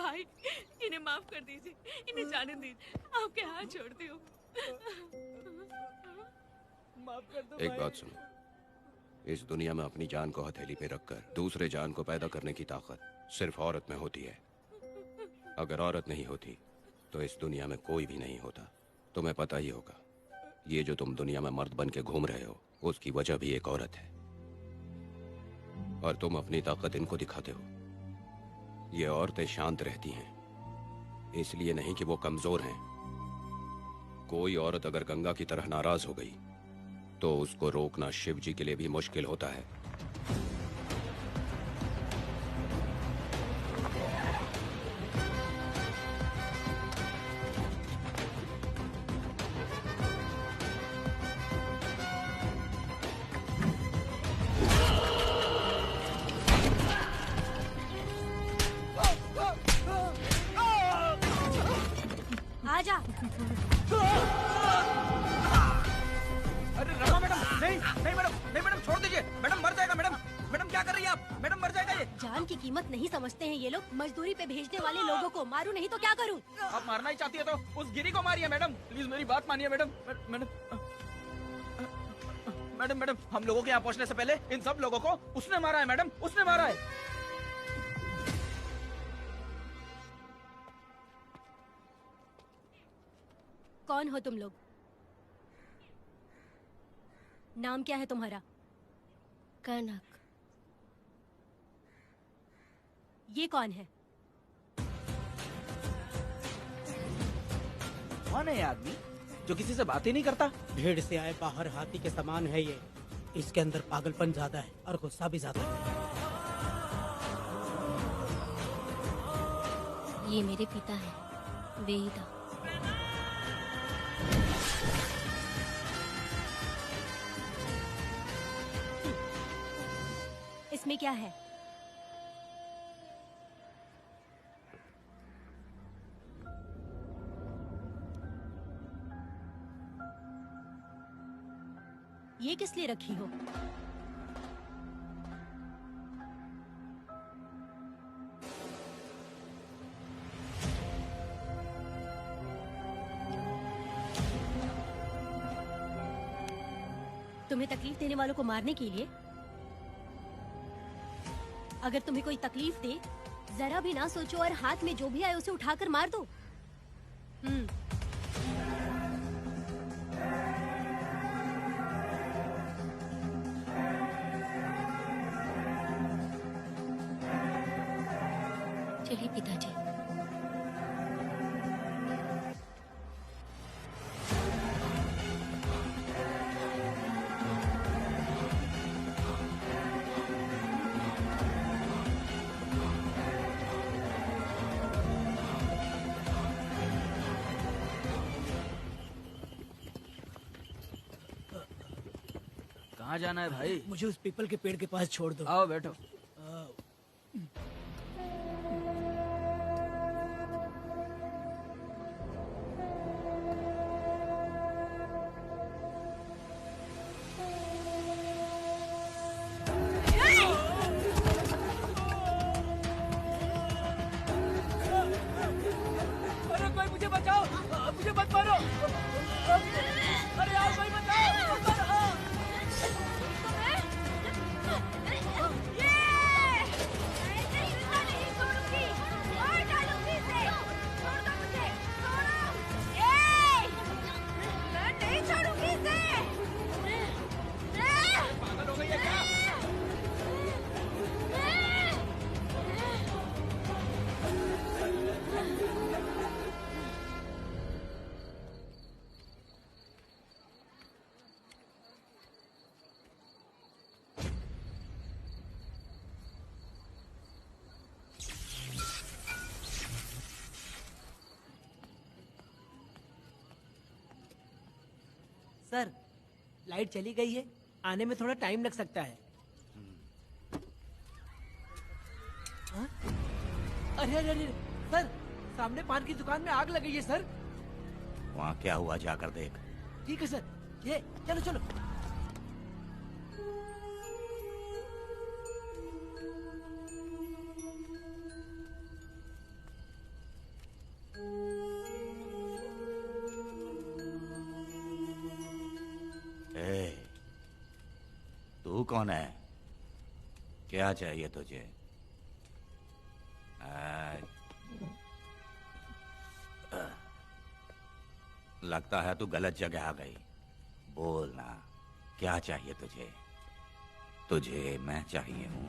भाई इन्हें माफ कर दीजिए, इन्हें जाने दीजिए, आपके हाथ छोड़ती हूँ। माफ कर दो एक बात सुनो, इस दुनिया में अपनी जान को हथेली पे रखकर दूसरे जान को पैदा करने की ताकत सिर्फ औरत में होती है। अगर औरत नहीं होती तो इस दुनिया में कोई भी नहीं होता। तुम्हें पता ही होगा, ये जो तुम दुनिया में मर्द बन के घूम रहे हो उसकी वजह भी एक औरत है, और तुम अपनी ताकत इनको दिखाते हो। ये औरतें शांत रहती हैं, इसलिए नहीं कि वो कमजोर हैं। कोई औरत अगर गंगा की तरह नाराज हो गई तो उसको रोकना शिव जी के लिए भी मुश्किल होता है। आजा। अरे रमा मैडम, नहीं नहीं मैडम, नहीं मैडम, छोड़ दीजिए मैडम, मर जाएगा मैडम। मैडम क्या कर रही है आप? मैडम मर जाएगा ये। जान की कीमत नहीं समझते हैं ये लोग। मजदूरी पे भेजने वाले लोगों को मारूं नहीं तो क्या करूं? आप मारना ही चाहती है तो उस गिरी को मारिए मैडम, प्लीज मेरी बात मानिए मैडम। मैडम मैडम मैडम, हम लोगों के यहाँ पहुँचने से पहले इन सब लोगों को उसने मारा है मैडम, उसने मारा है। कौन हो तुम लोग? नाम क्या है तुम्हारा? कनक। ये कौन है? कौन है ये आदमी जो किसी से बात ही नहीं करता? भीड़ से आए बाहर हाथी के समान है ये। इसके अंदर पागलपन ज्यादा है और गुस्सा भी ज्यादा है। ये मेरे पिता हैं, वेदा। इसमें क्या है? ये किस लिए रखी हो? तुम्हें तकलीफ देने वालों को मारने के लिए? अगर तुम्हें कोई तकलीफ दे, जरा भी ना सोचो और हाथ में जो भी आए उसे उठाकर मार दो। चलिए पिताजी। कहाँ जाना है भाई? मुझे उस पीपल के पेड़ के पास छोड़ दो। आओ बैठो। अरे कोई मुझे बचाओ, मुझे मत मारो। अरे यार कोई बचाओ, मत मारो। पागल हो गई है क्या? सर, लाइट चली गई है, आने में थोड़ा टाइम लग सकता है। हाँ? अरे अरे अरे सर, सामने पान की दुकान में आग लगी है सर। वहाँ क्या हुआ जाकर देख। ठीक है सर, ये चलो चलो। कौन है? क्या चाहिए तुझे? लगता है तू गलत जगह आ गई। बोल ना, क्या चाहिए तुझे? तुझे मैं चाहिए हूं।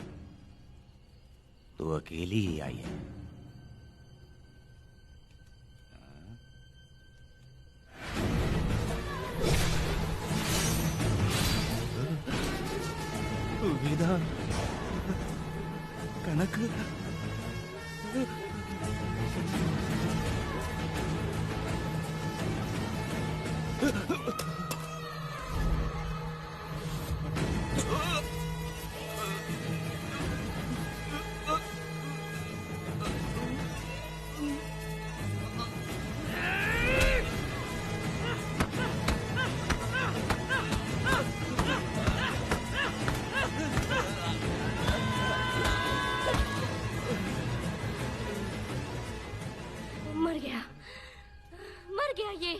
तू अकेली ही आई है। वेदा, कनक, मर गया ये।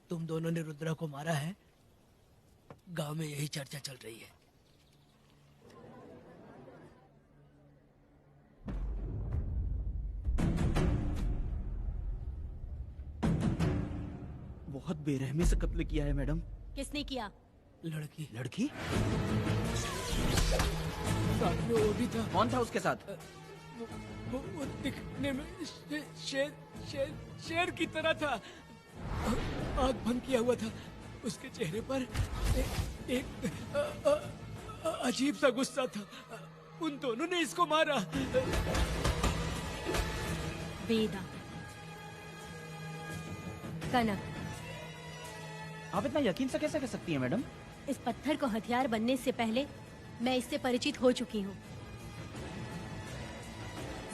तुम दोनों ने रुद्रा को मारा है। गांव में यही चर्चा चल रही है। बहुत बेरहमी से कत्ल किया है मैडम। किसने किया? लड़की लड़की? साथ में वो भी था। कौन था उसके साथ? वो दिखने में शेर की तरह था। आग बंद किया हुआ था। उसके चेहरे पर एक अजीब सा गुस्सा था। उन दोनों ने इसको मारा। वेदा, कनक, आप इतना यकीन से कैसे कह सकती हैं मैडम? इस पत्थर को हथियार बनने से पहले मैं इससे परिचित हो चुकी हूँ।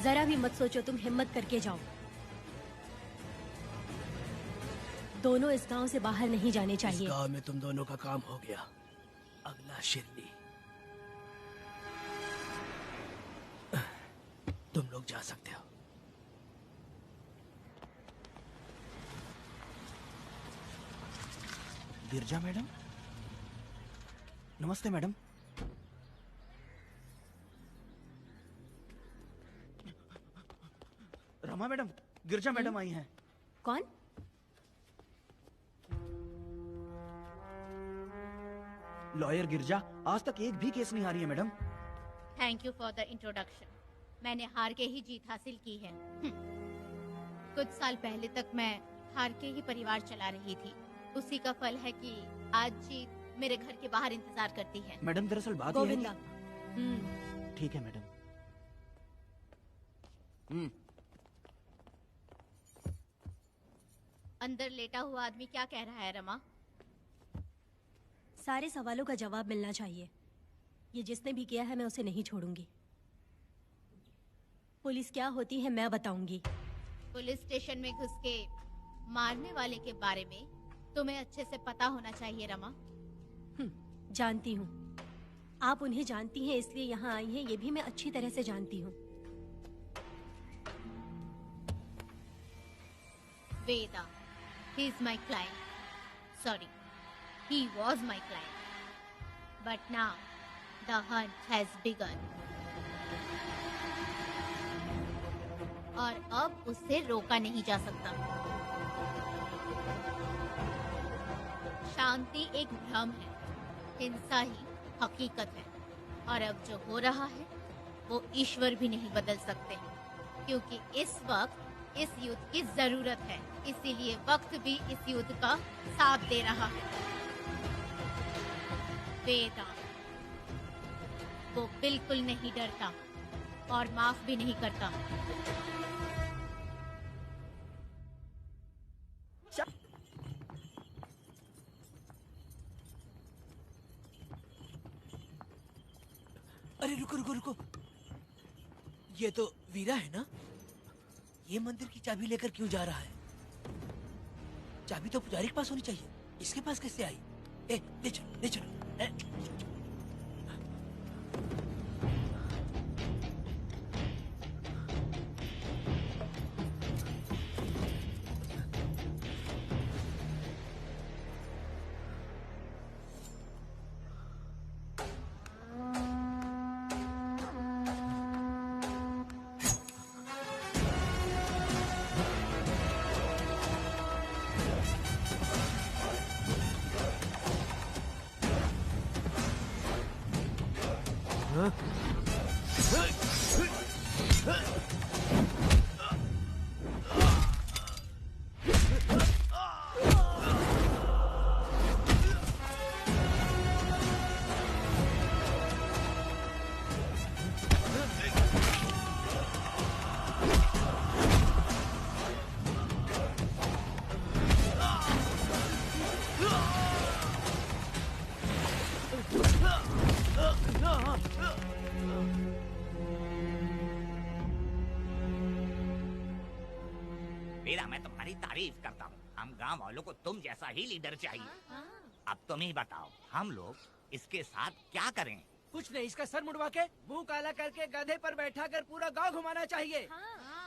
जरा भी मत सोचो तुम हिम्मत करके जाओ। दोनों इस गांव से बाहर नहीं जाने इस चाहिए। गांव में तुम दोनों का काम हो गया। अगला शिरली। तुम लोग जा सकते हो। गिरजा मैडम, नमस्ते मैडम। रमा मैडम, गिरजा मैडम आई हैं। कौन? लॉयर गिरजा, आज तक एक भी केस नहीं हारी है madam. Thank you for the introduction. मैंने हार के ही जीत हासिल की है। कुछ साल पहले तक मैं हार के ही परिवार चला रही थी। उसी का फल है कि आज जीत मेरे घर के बाहर इंतजार करती है। मैडम दरअसल बात ये है गोविंदा कि- ठीक है मैडम। अंदर लेटा हुआ आदमी क्या कह रहा है रमा? सारे सवालों का जवाब मिलना चाहिए। ये जिसने भी किया है मैं उसे नहीं छोड़ूंगी। पुलिस क्या होती है मैं बताऊंगी। पुलिस स्टेशन में घुस के मारने वाले के बारे में तुम्हें अच्छे से पता होना चाहिए रमा। जानती हूँ। आप उन्हें जानती हैं इसलिए यहाँ आई हैं, ये भी मैं अच्छी तरह से जानती हूँ। Veda, he is my client. Sorry, he was my client. But now, the hunt has begun. और अब उसे रोका नहीं जा सकता। शांति एक भ्रम है, हिंसा ही हकीकत है। और अब जो हो रहा है वो ईश्वर भी नहीं बदल सकते, क्योंकि इस वक्त इस युद्ध की जरूरत है। इसीलिए वक्त भी इस युद्ध का साथ दे रहा है। वेदा, वो बिल्कुल नहीं डरता और माफ भी नहीं करता। अरे रुको रुको रुको, ये तो वीरा है ना? ये मंदिर की चाबी लेकर क्यों जा रहा है? चाबी तो पुजारी के पास होनी चाहिए, इसके पास कैसे आई? ले चलो ले चलो। वीरा, मैं तुम्हारी तारीफ करता हूँ। हम गांव वालों को तुम जैसा ही लीडर चाहिए। अब तुम ही बताओ, हम लोग इसके साथ क्या करें? कुछ नहीं, इसका सर मुड़वा के मुंह काला करके गधे पर बैठा कर पूरा गांव घुमाना चाहिए।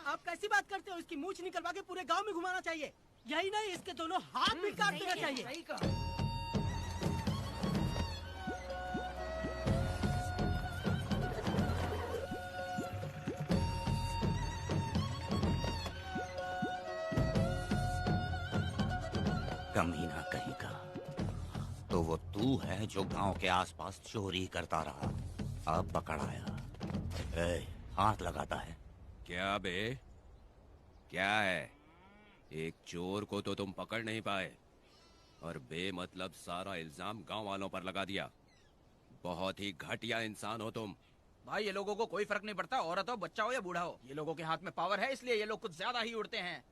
आप कैसी बात करते हो? इसकी मूछ निकलवा के पूरे गांव में घुमाना चाहिए। यही नहीं, इसके दोनों हाथ भी काट देना चाहिए। सही कहा। कमीना कहीं का। तो वो तू है जो गांव के आसपास चोरी करता रहा, अब पकड़ आया। हाथ लगाता है। क्या बे, क्या है? एक चोर को तो तुम पकड़ नहीं पाए और बेमतलब सारा इल्जाम गांव वालों पर लगा दिया। बहुत ही घटिया इंसान हो तुम। भाई ये लोगों को कोई फर्क नहीं पड़ता, औरत हो, बच्चा हो या बूढ़ा हो। ये लोगों के हाथ में पावर है, इसलिए ये लोग कुछ ज्यादा ही उड़ते हैं।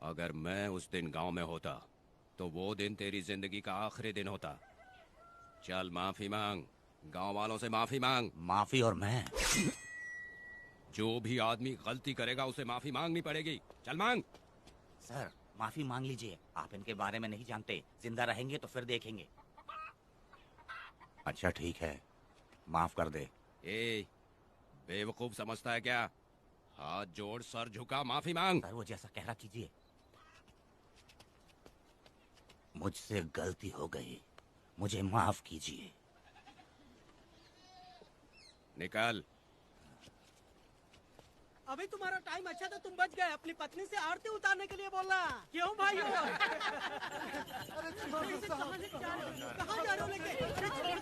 अगर मैं उस दिन गांव में होता तो वो दिन तेरी जिंदगी का आखिरी दिन होता। चल माफी मांग, गांव वालों से माफी मांग। माफी? और मैं? जो भी आदमी गलती करेगा उसे माफी मांगनी पड़ेगी। चल मांग। सर, माफी मांग लीजिए। आप इनके बारे में नहीं जानते, जिंदा रहेंगे तो फिर देखेंगे। अच्छा ठीक है, माफ कर दे। ए, बेवकूफ समझता है क्या? हाथ जोड़, सर झुका, माफी मांग। सर वो जैसा कह रहा कीजिए। मुझसे गलती हो गई, मुझे माफ कीजिए। निकल। अभी तुम्हारा टाइम अच्छा था, तुम बच गए। अपनी पत्नी से आरती उतारने के लिए बोलना। क्यों भाइयों? कहाँ जा रहे हो लेके? अरे छोड़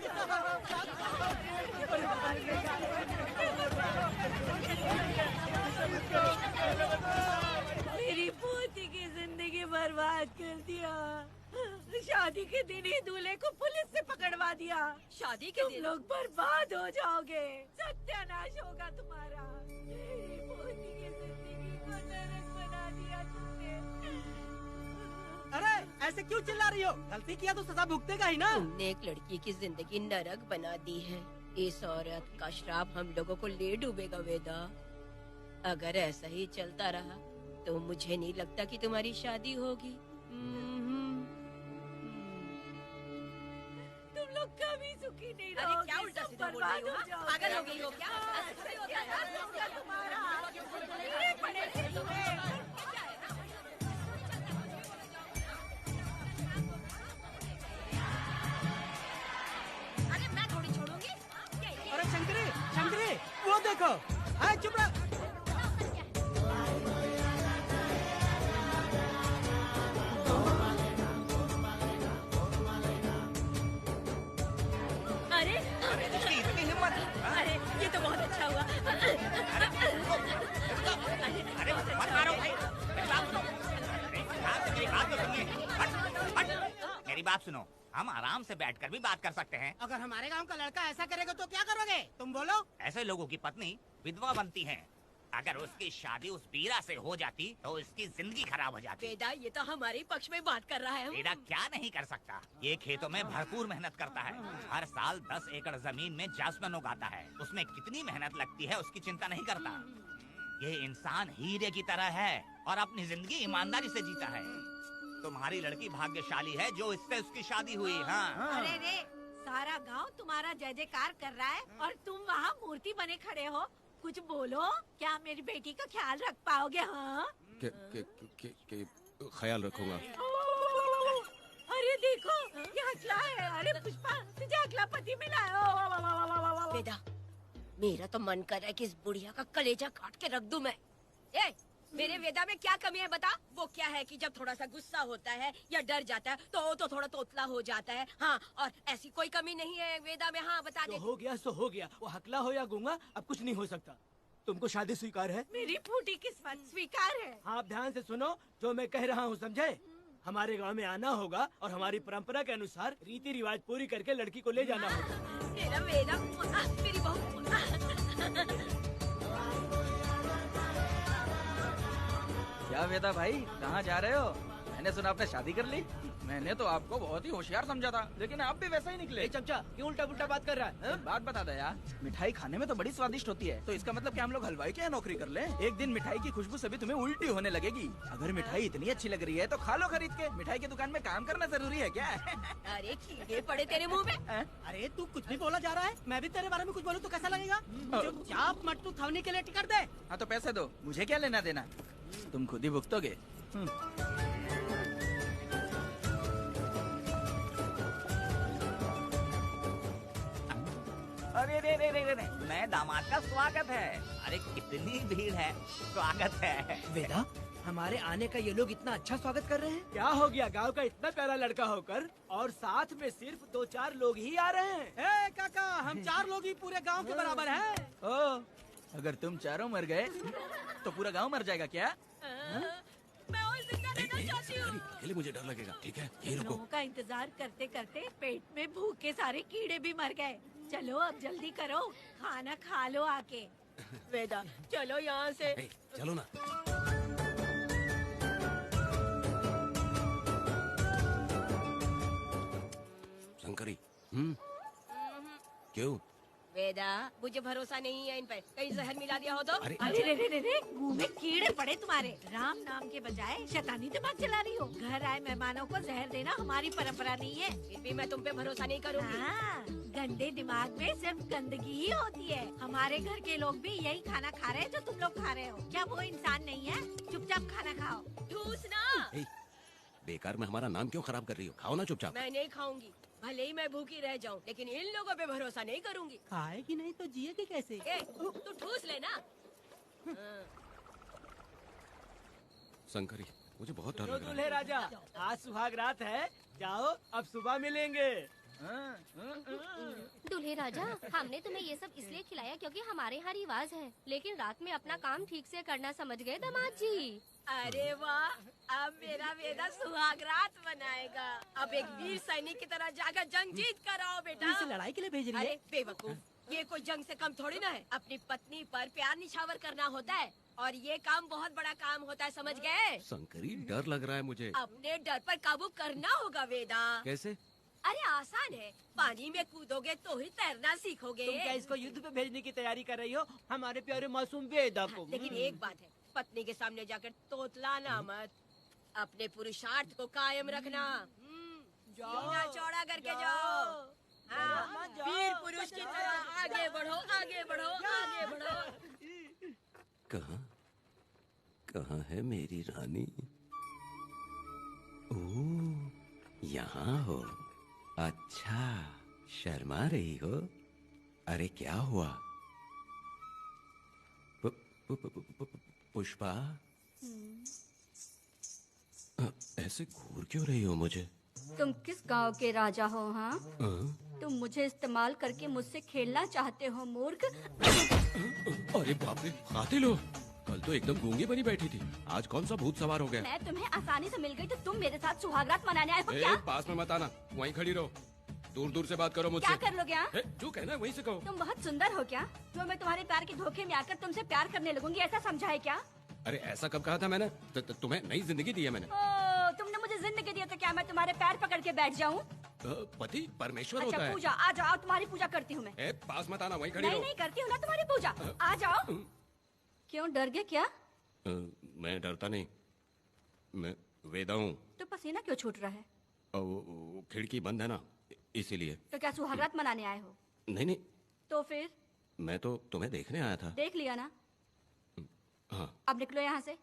मेरी पोती की जिंदगी बर्बाद के दिन ही दूल्हे को पुलिस से पकड़वा दिया। शादी के तुम दिन लोग बर्बाद हो जाओगे, सत्यानाश होगा तुम्हारा। मेरी पोती की जिंदगी को नरक बना दिया तुमने। अरे ऐसे क्यों चिल्ला रही हो? गलती किया तो सजा भुगतेगा ही ना। तुमने एक लड़की की जिंदगी नरक बना दी है। इस औरत का श्राप हम लोगों को ले डूबेगा वेदा। अगर ऐसा ही चलता रहा तो मुझे नहीं लगता कि तुम्हारी शादी होगी। तुम लोग कभी सुखी नहीं अरे रहोगे, क्या उल्टा सब सीधा बोल बर्बाद रही हो? हो जाओगे। पागल हो गई हो क्या? ऐसा थोड़ी होता है। सत्यानाश होगा तुम्हारा। कीड़े पड़ेंगे तुम्हें। अरे मैं थोड़ी छोड़ूंगी। अरे शंकरी, शंकरी, वो देखो। हाँ, चुप रहो। अरे उसकी इतनी हिम्मत। अरे ये तो बहुत अच्छा हुआ। अरे मत मारो भाई, मेरी बात सुनो। अरे ध्यान से मेरी बात तो सुनिए। हट, हट। मेरी बात सुनो, हम आराम से बैठकर भी बात कर सकते हैं। अगर हमारे गांव का लड़का ऐसा करेगा तो क्या करोगे? तुम बोलो। ऐसे लोगों की पत्नी विधवा बनती है। अगर उसकी शादी उस बीरा से हो जाती तो उसकी जिंदगी खराब हो जाती। वेदा ये तो हमारे पक्ष में बात कर रहा है। बेटा क्या नहीं कर सकता, ये खेतों में भरपूर मेहनत करता है। हर साल 10 एकड़ जमीन में जासमन उगाता है। उसमें कितनी मेहनत लगती है उसकी चिंता नहीं करता। ये इंसान हीरे की तरह है और अपनी जिंदगी ईमानदारी से जीता है। तुम्हारी लड़की भाग्यशाली है जो इससे उसकी शादी हुई। हाँ अरे रे, सारा गांव तुम्हारा जय जयकार कर रहा है और तुम वहाँ मूर्ति बने खड़े हो। कुछ बोलो, क्या मेरी बेटी का ख्याल रख पाओगे? हाँ के ख्याल रखूंगा। अरे देखो, ये हकला है। अरे पुष्पा, तुझे हकला पति मिला है। वेदा मेरा तो मन कर रहा है कि इस बुढ़िया का कलेजा काट के रख दूं मैं। ए, मेरे वेदा में क्या कमी है बता? वो क्या है कि जब थोड़ा सा गुस्सा होता है या डर जाता है तो थोड़ा तोतला हो जाता है। हाँ, और ऐसी कोई कमी नहीं है वेदा में। हाँ बता तो दे। हो गया सो हो गया। वो हकला हो या गूंगा, अब कुछ नहीं हो सकता। तुमको शादी स्वीकार है? मेरी फूटी किस्मत स्वीकार है। आप ध्यान से सुनो जो मैं कह रहा हूँ, समझे? हमारे गांव में आना होगा और हमारी परंपरा के अनुसार रीति रिवाज पूरी करके लड़की को ले जाना होगा। मेरा वेदा, मेरी बहू। क्या वेदा भाई, कहाँ जा रहे हो? मैंने सुना आपने शादी कर ली। मैंने तो आपको बहुत ही होशियार समझा था, लेकिन आप भी वैसा ही निकले। चमचा क्यों उल्टा पुल्टा बात कर रहा है? बात बता दे यार, मिठाई खाने में तो बड़ी स्वादिष्ट होती है, तो इसका मतलब क्या हम लोग हलवाई के यहाँ नौकरी कर लें? एक दिन मिठाई की खुशबू से भी तुम्हें उल्टी होने लगेगी। अगर मिठाई इतनी अच्छी लग रही है तो खा लो खरीद के। मिठाई की दुकान में काम करना जरूरी है क्या? अरे कीड़े पड़े तेरे मुंह में। अरे तू कुछ भी बोला जा रहा है। मैं भी तेरे बारे में कुछ बोलूँ तो कैसा लगेगा? चुपचाप मट्टू थवने के लिए टिकट दे। हाँ तो पैसे दो, मुझे क्या लेना देना, तुम खुद ही भुगतोगे। अरे रे रे रे रे, नए दामाद का स्वागत है। अरे कितनी भीड़ है, स्वागत है। वेदा, हमारे आने का ये लोग इतना अच्छा स्वागत कर रहे हैं। क्या हो गया गांव का इतना प्यारा लड़का होकर और साथ में सिर्फ 2-4 लोग ही आ रहे हैं। ए काका, हम 4 लोग ही पूरे गांव के बराबर हैं। ओ, अगर तुम चारों मर गए तो पूरा गांव मर जाएगा क्या? मैं और जिंदा रहना चाहती हूँ। अकेले मुझे डर लगेगा, ठीक है? यही रुको। लोगों का इंतजार करते करते पेट में भूखे सारे कीड़े भी मर गए। चलो अब जल्दी करो, खाना खा लो आके। वेदा चलो यहाँ से। ए, चलो ना। शंकरी, क्यों? वेदा मुझे भरोसा नहीं है इन पे, कहीं जहर मिला दिया हो तो। अरे अरे रे रे रे रे, मुंह में कीड़े पड़े तुम्हारे। राम नाम के बजाय शैतानी दिमाग चला रही हो। घर आए मेहमानों को जहर देना हमारी परंपरा नहीं है। फिर भी मैं तुम पे भरोसा नहीं करूँगी। हाँ, गंदे दिमाग में सिर्फ गंदगी ही होती है। हमारे घर के लोग भी यही खाना खा रहे हैं जो तुम लोग खा रहे हो। क्या वो इंसान नहीं है? चुपचाप खाना खाओ। ठूसना। ए, बेकार में हमारा नाम क्यों खराब कर रही हो? खाओ ना चुपचाप। मैं नहीं खाऊंगी, भले ही मैं भूखी रह जाऊं, लेकिन इन लोगों पे भरोसा नहीं करूंगी। खाएगी नहीं तो जिएगी कैसे? ए, तू ठूस लेना। शंकरी, मुझे बहुत डर तो लग रहा दूल्हे है। राजा, आज सुहाग रात है, जाओ अब सुबह मिलेंगे। दूल्हे राजा, हमने तुम्हें ये सब इसलिए खिलाया क्योंकि हमारे यहाँ रिवाज है, लेकिन रात में अपना काम ठीक से करना समझ गए दामाद जी। अरे वाह, अब मेरा वेदा सुहागरात बनाएगा। अब एक वीर सैनिक की तरह जाकर जंग जीत कर आओ बेटा। इसे लड़ाई के लिए भेज रही है? अरे बेवकूफ, ये कोई जंग से कम थोड़ी ना है। अपनी पत्नी पर प्यार निछावर करना होता है और ये काम बहुत बड़ा काम होता है, समझ गए? शंकरी, डर लग रहा है मुझे। अपने डर पर काबू करना होगा वेदा। कैसे? अरे आसान है, पानी में कूदोगे तो ही तैरना सीखोगे। तुम क्या इसको युद्ध पे भेजने की तैयारी कर रही हो, हमारे प्यारे मासूम वेदा को? लेकिन एक बात है, पत्नी के सामने जाकर तोतलाना मत। अपने पुरुषार्थ को कायम रखना। सीना चौड़ा करके जाओ। हाँ, वीर पुरुष की तरह आगे बढ़ो, आगे बढ़ो, आगे बढ़ो। कहाँ है मेरी रानी? ओह, यहाँ हो। अच्छा, शर्मा रही हो? अरे क्या हुआ? पुष्पा, ऐसे घूर क्यों रही हो मुझे? तुम किस गांव के राजा हो? हाँ, तुम मुझे इस्तेमाल करके मुझसे खेलना चाहते हो मूर्ख? अरे बाप रे, कातिल हो। कल तो एकदम गूंगी बनी बैठी थी, आज कौन सा भूत सवार हो गया? मैं तुम्हें आसानी से मिल गई तो तुम मेरे साथ सुहागरात मनाने आए हो क्या? पास में मत आना, वहीं खड़ी रहो। दूर दूर से बात करो मुझसे। क्या कर लोगे? जो कहना है वहीं से कहो। तुम बहुत सुंदर हो क्या, जो मैं तुम्हारे प्यार के धोखे में आकर तुमसे प्यार करने लगूंगी, ऐसा समझा है क्या? अरे ऐसा कब कहा था मैंने? तुम्हें नई जिंदगी दी है मैंने। तुमने मुझे जिंदगी दी है तो क्या मैं तुम्हारे पैर पकड़ के बैठ जाऊँ? पति परमेश्वर अच्छा होता है। पूजा, आ जाओ, तुम्हारी पूजा करती हूँ मैं। पास मत आना, वहीं खड़ी रहो। नहीं करती हूँ ना तुम्हारी पूजा, आ जाओ। क्यों डर गए क्या? मैं डरता नहीं, मैं वेदा हूँ। तो पसीना क्यों छूट रहा है? वो खिड़की बंद है ना, इसीलिए। तो क्या सुहागरात मनाने आए हो? नहीं, तो फिर? मैं तो तुम्हें देखने आया था। देख लिया ना? हाँ। अब निकलो यहाँ से।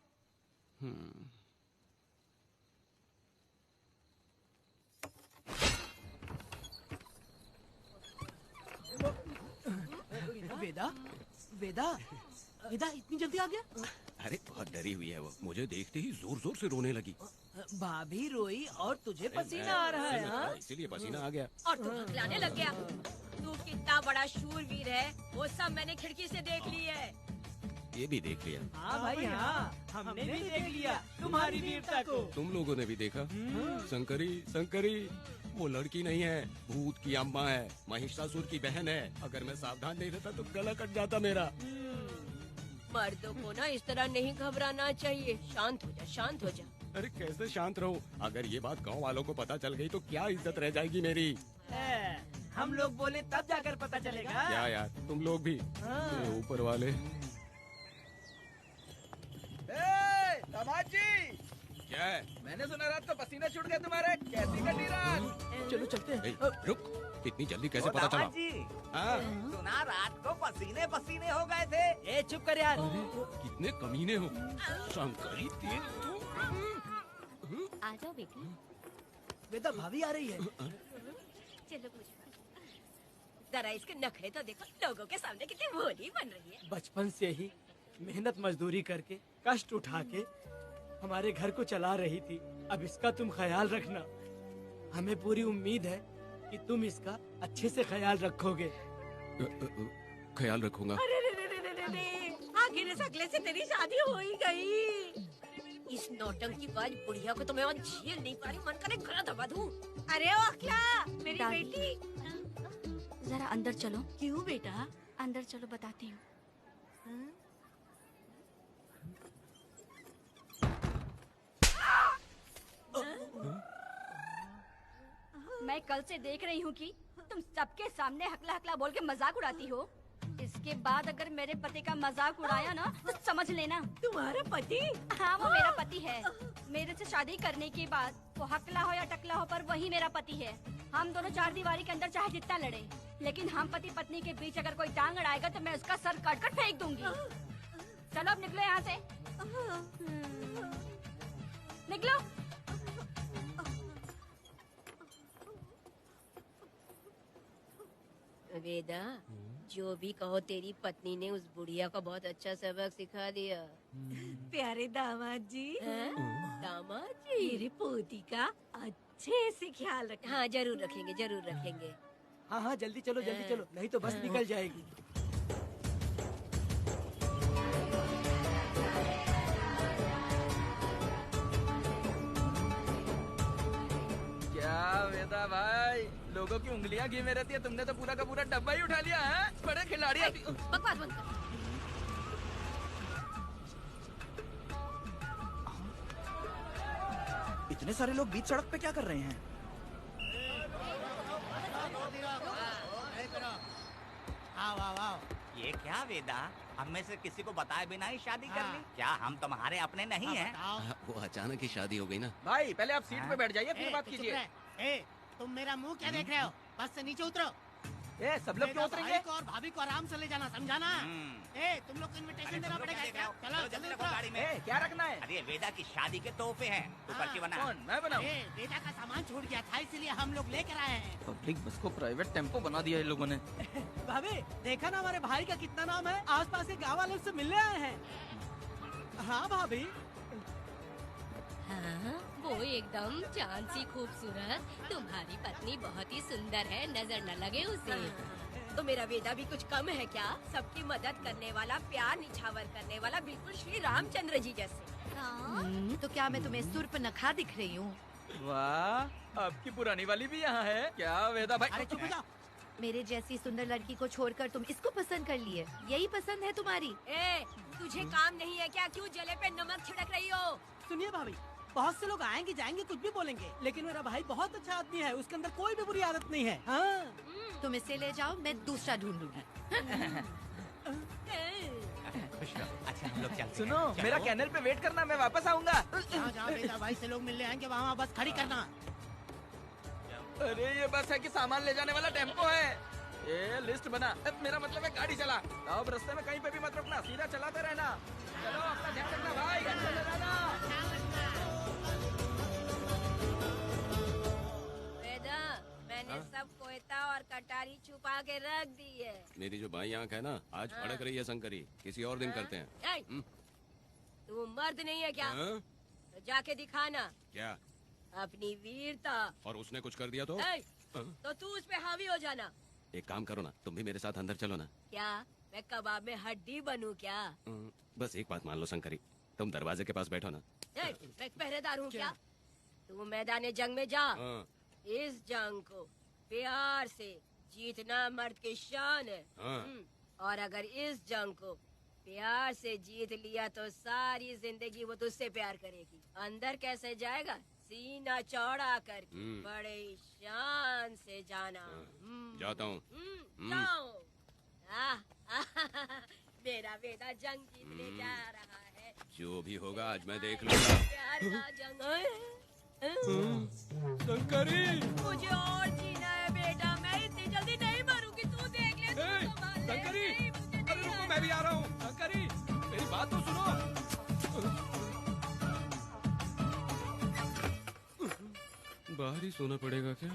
वेदा, वेदा, वेदा इतनी जल्दी आ गया? अरे बहुत डरी हुई है वो, मुझे देखते ही जोर जोर से रोने लगी। भाभी रोई और तुझे पसीना आ रहा है? हाँ? इसीलिए पसीना आ गया। और तू हकलाने लग गया। तू कितना बड़ा शूरवीर है, वो सब मैंने खिड़की से देख ली है। ये भी देख लिया? हाँ भाई हाँ, हमने भी देख लिया तुम्हारी वीरता को। तुम लोगों ने भी देखा? शंकरी, शंकरी, वो लड़की नहीं है, भूत की अम्मा है, महिषासुर की बहन है। अगर मैं सावधान नहीं रहता तो गला कट जाता मेरा। मर्दों को ना इस तरह नहीं घबराना चाहिए। शांत हो जा, शांत हो जा। अरे कैसे शांत रहूं? अगर ये बात गांव वालों को पता चल गई तो क्या इज्जत रह जाएगी मेरी? हम लोग बोले तब जाकर पता चलेगा। क्या यार, तुम लोग भी? ऊपर वाले। दामाद जी, क्या है? मैंने सुना रात को पसीने छूट गए तुम्हारे, कैसी कटी रात? चलो चलते हैं। रुक, इतनी जल्दी कैसे पता चला? हाँ? सुना रात को पसीने पसीने हो गए थे। ए चुप कर यार। कितने कमीने हो शंकरी, तेज तू। आ जाओ बेटी। वेदा भाभी आ रही है। चलो जरा इसके नखरे तो देखो, लोगों के सामने कितनी भोली बन रही है। बचपन से ही मेहनत मजदूरी करके, कष्ट उठा के हमारे घर को चला रही थी। अब इसका तुम ख्याल रखना। हमें पूरी उम्मीद है कि तुम इसका अच्छे से ख्याल रखोगे। ख्याल रखूंगा। अरे रे रे रे रे रे, आखिर इस अगले से तेरी शादी हो ही गई। इस नौटंकी बाज बुढ़िया को तो मैं और झेल नहीं पा रही, मन करे गला दबा दूं। अरे ओ अखिला, मेरी बेटी। जरा अंदर चलो। क्यों बेटा? अंदर चलो, बताती हूँ। मैं कल से देख रही हूँ कि तुम सबके सामने हकला हकला बोल के मजाक उड़ाती हो। इसके बाद अगर मेरे पति का मजाक उड़ाया ना तो समझ लेना। तुम्हारा पति? हाँ, वो मेरा पति है। मेरे से शादी करने के बाद वो हकला हो या टकला हो, पर वही मेरा पति है। हम दोनों चार दीवारी के अंदर चाहे जितना लड़े, लेकिन हम पति पत्नी के बीच अगर कोई टांग अड़ाएगा तो मैं उसका सर काट कर फेंक दूंगी। चलो अब निकलो यहाँ से। निकलो। वेदा, जो भी कहो, तेरी पत्नी ने उस बुढ़िया को बहुत अच्छा सबक सिखा दिया। प्यारे दामाद जी। दामाद जी, मेरी पोती का अच्छे से ख्याल रखना। हाँ जरूर रखेंगे, जरूर रखेंगे। हाँ हाँ जल्दी चलो जल्दी चलो, नहीं तो बस निकल जाएगी। क्या वेदा भाई, लोगों की उंगलियां घी में रहती है, तुमने तो पूरा का पूरा डब्बा ही उठा लिया है। बड़े खिलाड़ी अभी। बकवास बंद कर। इतने सारे लोग बीच सड़क पे क्या कर रहे हैं? आओ आओ आओ। ये क्या वेदा, हम में से किसी को बताए बिना ही शादी कर ली? क्या हम तुम्हारे अपने नहीं हैं? वो अचानक ही शादी हो गई ना। भाई पहले आप सीट पे बैठ जाइए, फिर बात कीजिए। तुम मेरा मुंह क्या देख रहे हो? बस से नीचे उतरो। ए, सब लोग क्यों उतरेंगे? भाई को और भाभी को आराम से ले जाना, समझा ना? तुम लोग को इनविटेशन देना पड़ेगा क्या? चलो जल्दी उतरो। गाड़ी में। क्या रखना है? अरे वेदा की शादी के तोहफे हैं, तू पर्ची बना। कौन, मैं बनाऊं? वेदा का सामान छूट गया था, इसलिए हम लोग लेकर आए हैं। पब्लिक बस को प्राइवेट टेम्पो बना दिया इन लोगों ने। भाभी देखा ना हमारे भाई का कितना नाम है, आसपास के गाँव वालों से मिलने आए हैं। हाँ भाभी। हाँ, वो एकदम चांद सी खूबसूरत। तुम्हारी पत्नी बहुत ही सुंदर है, नजर न लगे उसे। तो मेरा वेदा भी कुछ कम है क्या? सबकी मदद करने वाला, प्यार निछावर करने वाला, बिल्कुल श्री रामचंद्र जी जैसे। तो क्या मैं तुम्हें सूर्पनखा दिख रही हूँ? वाह, आपकी पुरानी वाली भी यहाँ है क्या वेदा भाई? अरे चुप हो जाओ। मेरे जैसी सुंदर लड़की को छोड़कर तुम इसको पसंद कर लिए, यही पसंद है तुम्हारी? ए, तुझे काम नहीं है क्या? क्यों जले पे नमक छिड़क रही हो? सुनिए भाभी, बहुत से लोग आएंगे जाएंगे कुछ भी बोलेंगे, लेकिन मेरा भाई बहुत अच्छा आदमी है, उसके अंदर कोई भी बुरी आदत नहीं है। हाँ। तुम इसे ले जाओ, मैं दूसरा ढूंढूंगी। खुश रहो। अच्छा हम लोग चलते हैं। सुनो, चलो। मेरा कैनल पे वेट करना, मैं वापस आऊंगा। जहाँ जहाँ वेदा भाई से लोग मिलने आएंगे वहाँ बस खड़ी करना। अरे ये बस है कि सामान ले जाने वाला टेम्पो है। ये लिस्ट बना, मेरा मतलब है गाड़ी चला। अब रास्ते में कहीं पे भी मत रुकना, सीधा चलाते रहना। चलो अपना ध्यान रखना भाई, अच्छे से रहना। वेदा, मैंने सब कोयता और कटारी छुपा के रख दी है। मेरी जो बाई आंख है ना, आज फड़क रही है शंकरी। किसी और दिन करते हैं। ए, तू मर्द नहीं है क्या? हाँ? तो जाके दिखाना क्या? अपनी वीरता। और उसने कुछ कर दिया तो? ए, तो तू उस पे हावी हो जाना। एक काम करो ना, तुम भी मेरे साथ अंदर चलो ना। क्या मैं कबाब में हड्डी बनूं क्या? बस एक बात मान लो शंकरी, तुम दरवाजे के पास बैठो ना। ए, मैं पहरेदार हूँ क्या? तू मैदान जंग में जा। हाँ। इस जंग को प्यार से जीतना मर्द की शान है। हाँ। और अगर इस जंग को प्यार से जीत लिया तो सारी जिंदगी वो तुझसे प्यार करेगी। अंदर कैसे जाएगा? सीना चौड़ा करके बड़े शान से जाना। जाता हूँ। जाओ। मेरा बेटा जंग जीतने जा रहा है। जो भी होगा आज मैं देख लूंगा। प्यार का जंग शंकरी, मुझे और जीना है बेटा, मैं इतनी जल्दी नहीं मरूंगी। तू देख ले, तू संभाल ले। शंकरी, नहीं, मुझे अरे नहीं रुको, मैं भी आ रहा हूँ। शंकरी, मेरी बात तो सुनो। बाहर ही सोना पड़ेगा क्या?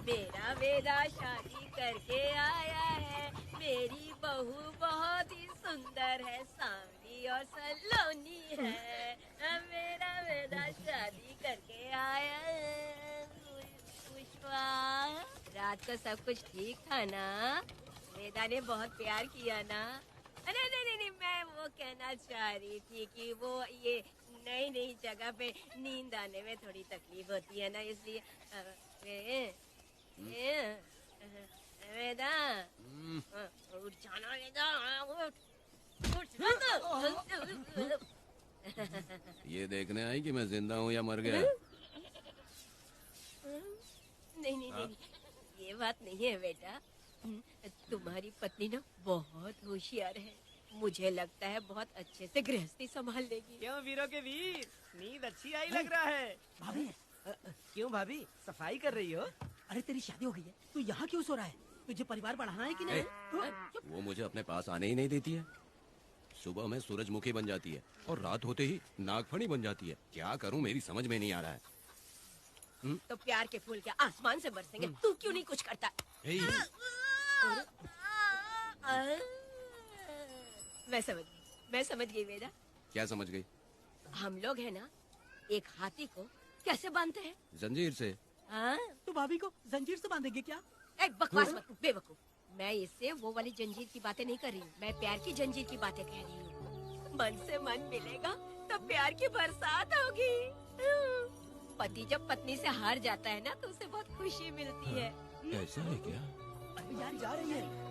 मेरा वेदा शादी करके आया है। मेरी बहू बहुत ही सुंदर है, सांवली और सलोनी है। मेरा वेदा शादी करके आया है। पुष्पा, रात को सब कुछ ठीक था ना? वेदा ने बहुत प्यार किया ना? नहीं नहीं नहीं, मैं वो कहना चाह रही थी कि वो ये नई नई जगह पे नींद आने में थोड़ी तकलीफ होती है ना, इसलिए वेदा उठ जाना, वेदा उठ। ये देखने आई कि मैं जिंदा हूँ या मर गया? नहीं नहीं नहीं, ये बात नहीं है बेटा। तुम्हारी पत्नी ना बहुत होशियार है, मुझे लगता है बहुत अच्छे से गृहस्थी संभाल लेगी। क्यों वीरों के वीर, नींद अच्छी आई लग रहा है। भाभी क्यों भाभी, सफाई कर रही हो? अरे तेरी शादी हो गई है, तू यहाँ क्यों सो रहा है? तुझे परिवार बढ़ाना है कि नहीं? वो मुझे अपने पास आने ही नहीं देती है। सुबह में सूरजमुखी बन जाती है और रात होते ही नागफनी बन जाती है। क्या करूं, मेरी समझ में नहीं आ रहा है। तो प्यार के फूल क्या आसमान से बरसेंगे? तू क्यों नहीं कुछ करता? मैं समझ गई वेदा। क्या समझ गई? हम लोग है ना, एक हाथी को कैसे बांधते हैं? जंजीर से। हाँ? तो भाभी को जंजीर से बांधेंगे क्या? एक बकवास मत बेवकूफ। मैं इससे वो वाली जंजीर की बातें नहीं कर रही हूँ, मैं प्यार की जंजीर की बातें कह रही हूँ। मन से मन मिलेगा तब प्यार की बरसात होगी। पति जब पत्नी से हार जाता है ना तो उसे बहुत खुशी मिलती है। ऐसा है क्या? यार जा रही है।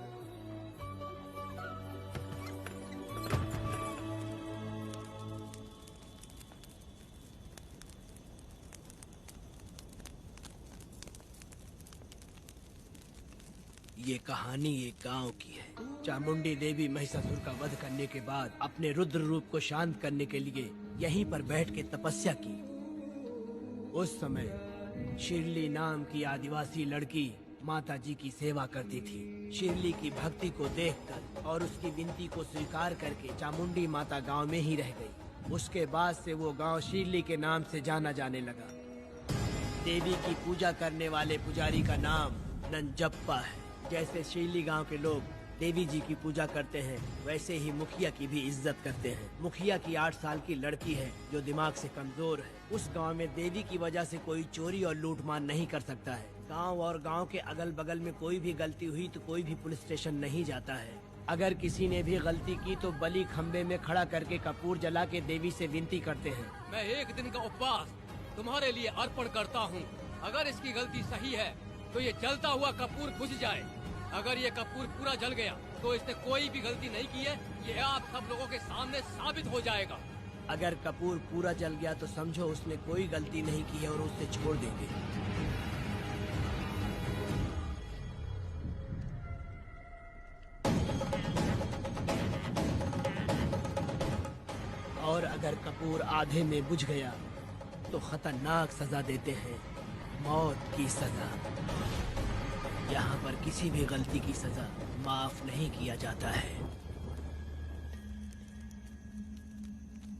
ये कहानी एक गांव की है। चामुंडी देवी महिषासुर का वध करने के बाद अपने रुद्र रूप को शांत करने के लिए यहीं पर बैठ के तपस्या की। उस समय शिरली नाम की आदिवासी लड़की माता जी की सेवा करती थी। शिरली की भक्ति को देखकर और उसकी विनती को स्वीकार करके चामुंडी माता गांव में ही रह गई। उसके बाद से वो गांव शिरली के नाम से जाना जाने लगा। देवी की पूजा करने वाले पुजारी का नाम नंजप्पा है। जैसे शिरली गांव के लोग देवी जी की पूजा करते हैं, वैसे ही मुखिया की भी इज्जत करते हैं। मुखिया की 8 साल की लड़की है जो दिमाग से कमजोर है। उस गांव में देवी की वजह से कोई चोरी और लूटमार नहीं कर सकता है। गांव और गांव के अगल बगल में कोई भी गलती हुई तो कोई भी पुलिस स्टेशन नहीं जाता है। अगर किसी ने भी गलती की तो बलि खम्बे में खड़ा करके कपूर जला के देवी से विनती करते हैं। मैं 1 दिन का उपवास तुम्हारे लिए अर्पण करता हूँ। अगर इसकी गलती सही है तो ये जलता हुआ कपूर बुझ जाए। अगर ये कपूर पूरा जल गया तो इसने कोई भी गलती नहीं की है, ये आप सब लोगों के सामने साबित हो जाएगा। अगर कपूर पूरा जल गया तो समझो उसने कोई गलती नहीं की है और उसे छोड़ देंगे। और अगर कपूर आधे में बुझ गया तो खतरनाक सजा देते हैं, मौत की सजा। यहाँ पर किसी भी गलती की सजा माफ नहीं किया जाता है।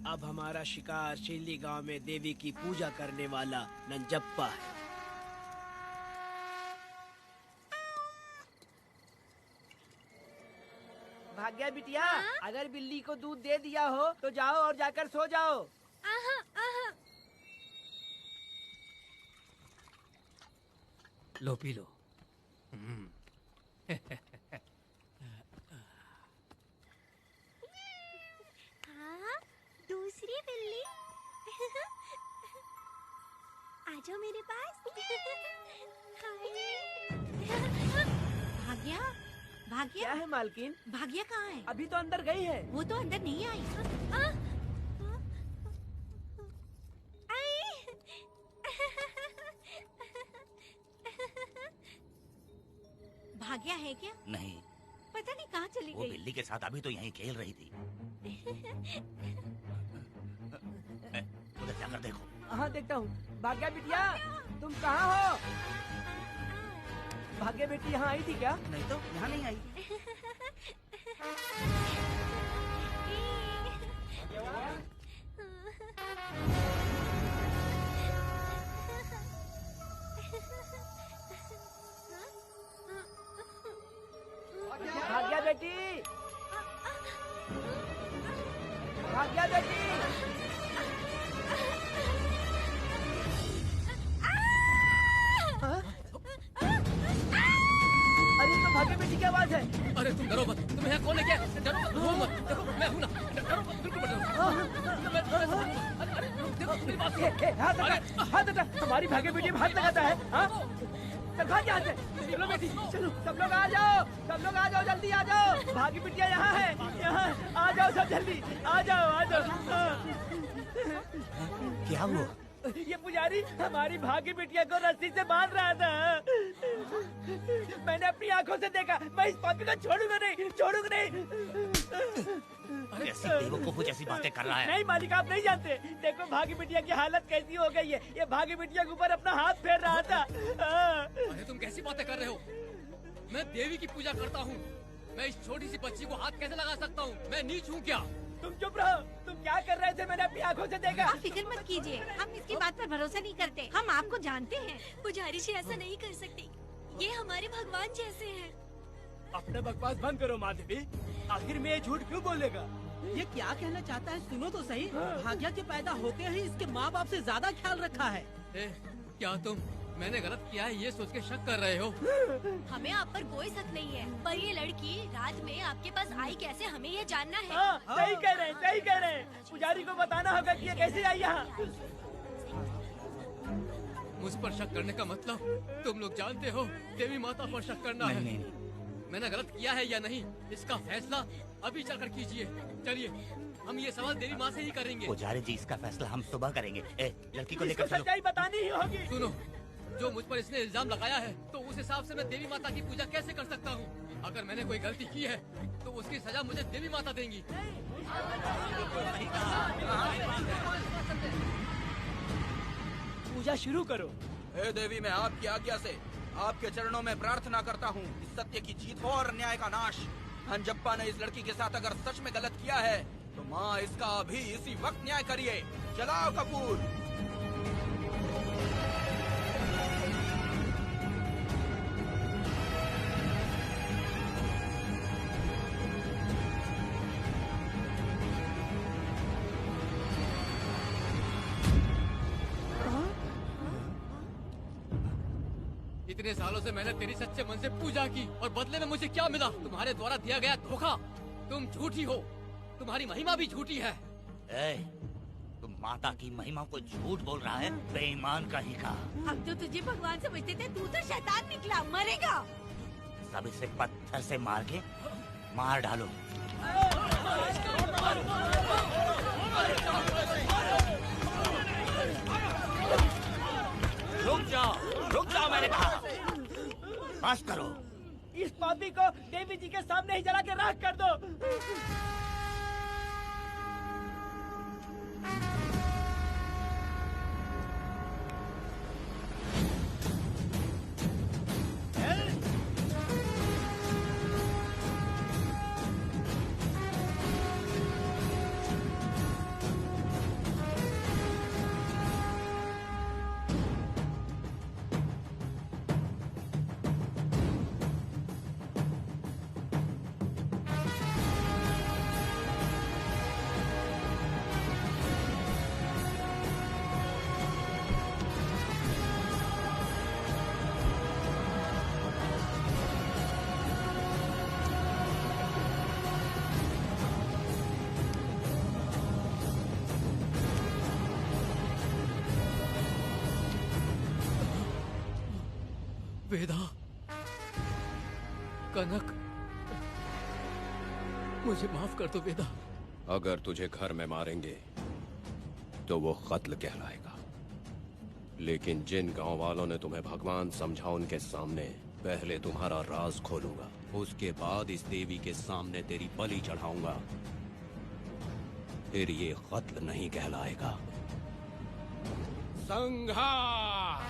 अब हमारा शिकार शिरली गांव में देवी की पूजा करने वाला नंजप्पा है। भाग्या बिटिया, अगर बिल्ली को दूध दे दिया हो तो जाओ और जाकर सो जाओ। लो पी लो। हाँ, दूसरी बिल्ली। आ जाओ मेरे पास। भाग्या, भाग्या क्या है मालकिन? भाग्या कहाँ है? अभी तो अंदर गई है। वो तो अंदर नहीं आई। भाग्या है क्या? नहीं, पता नहीं कहाँ चली वो गई। बिल्ली के साथ अभी तो यहीं खेल रही थी। उधर जाकर देखो। हाँ देखता हूँ। भाग्या बिटिया, तुम कहाँ हो? भाग्या बेटी यहाँ आई थी क्या? नहीं तो यहाँ नहीं आई। भाग्या बेटी, भाग्या बेटी। अरे तो भाग्या बेटी की आवाज है। अरे तुम डरो मत, तुम्हें यहाँ कौन है? क्या डरो मत, रो मत। देखो मैं हूँ ना, डरो मत, बिल्कुल मत डरो। अरे देखो मेरी बात सुनो। हाथ हटा, हमारी भाग्य बेटी में हाथ लगाता है। चल भाग यहाँ से। चलो बेटी, चलो सब लोग आ जाओ, सब लोग आ जाओ, जल्दी आ जाओ। भाग्य बिटिया यहाँ है, यहाँ आ जाओ सब जल्दी, आ जाओ, आ जाओ। क्या हुआ? ये पुजारी हमारी भाग्य बिटिया को रस्सी से बांध रहा था। मैंने अपनी आंखों से देखा। मैं इस पापी को छोड़ूंगा नहीं, छोड़ूंगा नहीं। ऐसी बेवकूफों जैसी बातें कर रहा है। नहीं मालिक, आप नहीं जानते। देखो भाग्य बिटिया की हालत कैसी हो गई है। ये भाग्य बिटिया के ऊपर अपना हाथ फेर रहा था। अरे तुम कैसी बातें कर रहे हो? मैं देवी की पूजा करता हूँ। मैं इस छोटी सी बच्ची को हाथ कैसे लगा सकता हूँ? मैं नीच हूँ क्या? तुम चुप रहो। तुम क्या कर रहे थे? मैंने अपनी आंखों से देखा। आप फिक्र मत कीजिए, हम इसकी बात पर भरोसा नहीं करते। हम आपको जानते हैं। पुजारी जी ऐसा नहीं कर सकती, ये हमारे भगवान जैसे हैं। अपना बकवास बंद करो माँ देवी। आखिर में ये झूठ क्यों बोलेगा? ये क्या कहना चाहता है? सुनो तो सही। भाग्या के पैदा होते ही इसके माँ बाप से ज्यादा ख्याल रखा है। क्या तुम मैंने गलत किया है ये सोच के शक कर रहे हो? हमें आप पर कोई शक नहीं है, पर ये लड़की रात में आपके पास आई कैसे, हमें ये जानना है। हाँ, सही कह रहे हैं, सही कह रहे हैं। पुजारी को बताना होगा कि ये कैसे आई यहाँ। मुझ पर शक करने का मतलब तुम लोग जानते हो, देवी माता पर शक करना है। नहीं। मैंने गलत किया है या नहीं, इसका फैसला अभी चलकर कीजिए। चलिए हम ये सवाल देवी माँ से ही करेंगे। पुजारी जी, इसका फैसला हम सुबह करेंगे। लड़की को लेकर चलो। सच्चाई बतानी ही होगी। सुनो, जो मुझ पर इसने इल्जाम लगाया है, तो उस हिसाब से मैं देवी माता की पूजा कैसे कर सकता हूँ? अगर मैंने कोई गलती की है, तो उसकी सजा मुझे देवी माता देंगी। पूजा शुरू करो। हे देवी, मैं आपकी आज्ञा से आपके चरणों में प्रार्थना करता हूँ, सत्य की जीत हो और न्याय का नाश। अंजप्पा ने इस लड़की के साथ अगर सच में गलत किया है, तो माँ इसका अभी इसी वक्त न्याय करिए। जलाओ कपूर। इतने सालों से मैंने तेरी सच्चे मन से पूजा की, और बदले में मुझे क्या मिला? तुम्हारे द्वारा दिया गया धोखा। तुम झूठी हो, तुम्हारी महिमा भी झूठी है। तुम माता की महिमा को झूठ बोल रहा है, बेईमान कहीं का। हम तो तुझे भगवान समझते थे, तू तो शैतान निकला, मरेगा। सब इसे पत्थर से मार के मार डालो। रुक जाओ मैंने कहा। बस करो। इस पापी को देवी जी के सामने ही जला के राख कर दो। वेदा, कनक, मुझे माफ कर दो वेदा। अगर तुझे घर में मारेंगे तो वो कत्ल कहलाएगा, लेकिन जिन गांव वालों ने तुम्हें भगवान समझा उनके सामने पहले तुम्हारा राज खोलूंगा, उसके बाद इस देवी के सामने तेरी बलि चढ़ाऊंगा, फिर ये कत्ल नहीं कहलाएगा। संहार!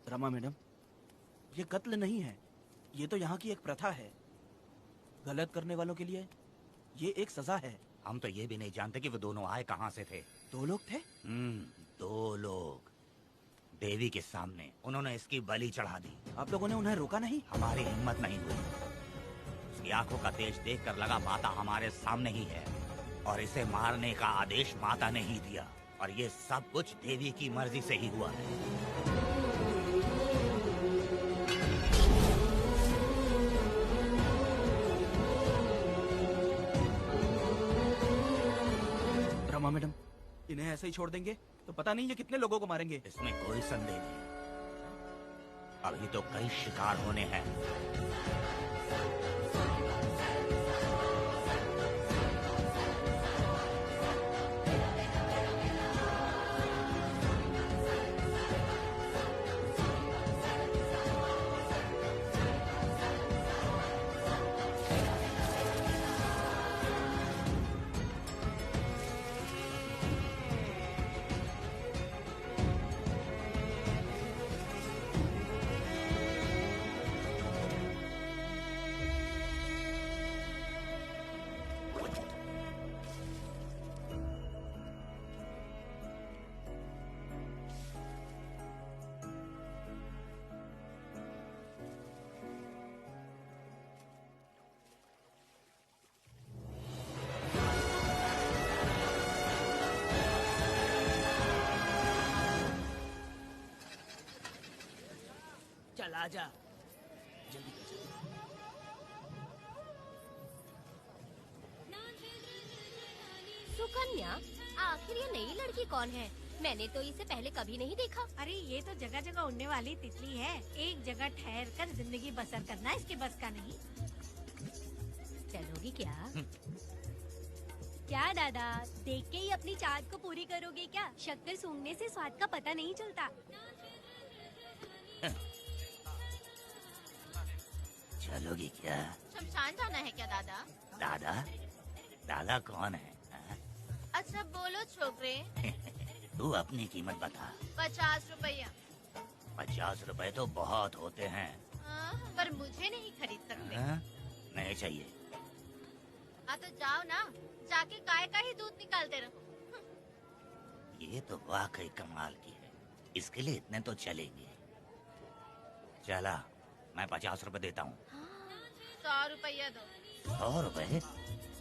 रमा मैडम, ये कत्ल नहीं है, ये तो यहाँ की एक प्रथा है। गलत करने वालों के लिए ये एक सजा है। हम तो ये भी नहीं जानते कि वो दोनों आए कहाँ से थे। 2 लोग थे? 2 लोग देवी के सामने, उन्होंने इसकी बलि चढ़ा दी। आप लोगों ने उन्हें रोका नहीं? हमारी हिम्मत नहीं हुई। उसकी आंखों का तेज देखकर लगा माता हमारे सामने ही है, और इसे मारने का आदेश माता ने ही दिया, और ये सब कुछ देवी की मर्जी से ही हुआ है। रमा मैडम, इन्हें ऐसे ही छोड़ देंगे तो पता नहीं ये कितने लोगों को मारेंगे। इसमें कोई संदेह नहीं, अभी तो कई शिकार होने हैं। आजा जल्दी कर, जल्दी कर। सुकन्या, आखिर ये नई लड़की कौन है? मैंने तो इसे पहले कभी नहीं देखा। अरे ये तो जगह जगह उड़ने वाली तितली है। एक जगह ठहर कर जिंदगी बसर करना इसके बस का नहीं। चलोगी क्या? क्या दादा, देख के ही अपनी चाहत को पूरी करोगे क्या? शक्कर सूंघने से स्वाद का पता नहीं चलता। चलोगी क्या? शमशान जाना है क्या दादा? दादा? दादा कौन है? अच्छा बोलो छोकरे। तू अपनी कीमत बता। 50 रुपया। 50 रुपए तो बहुत होते हैं। हाँ, पर मुझे नहीं खरीद सकते। हाँ? नहीं चाहिए। हाँ तो जाओ ना, जाके गाय का ही दूध निकालते रहो। ये तो वाकई कमाल की है। इसके लिए इतने तो चलेंगे। चला, मैं 50 रुपए देता हूँ। 100 रुपया दो। 100 रुपए?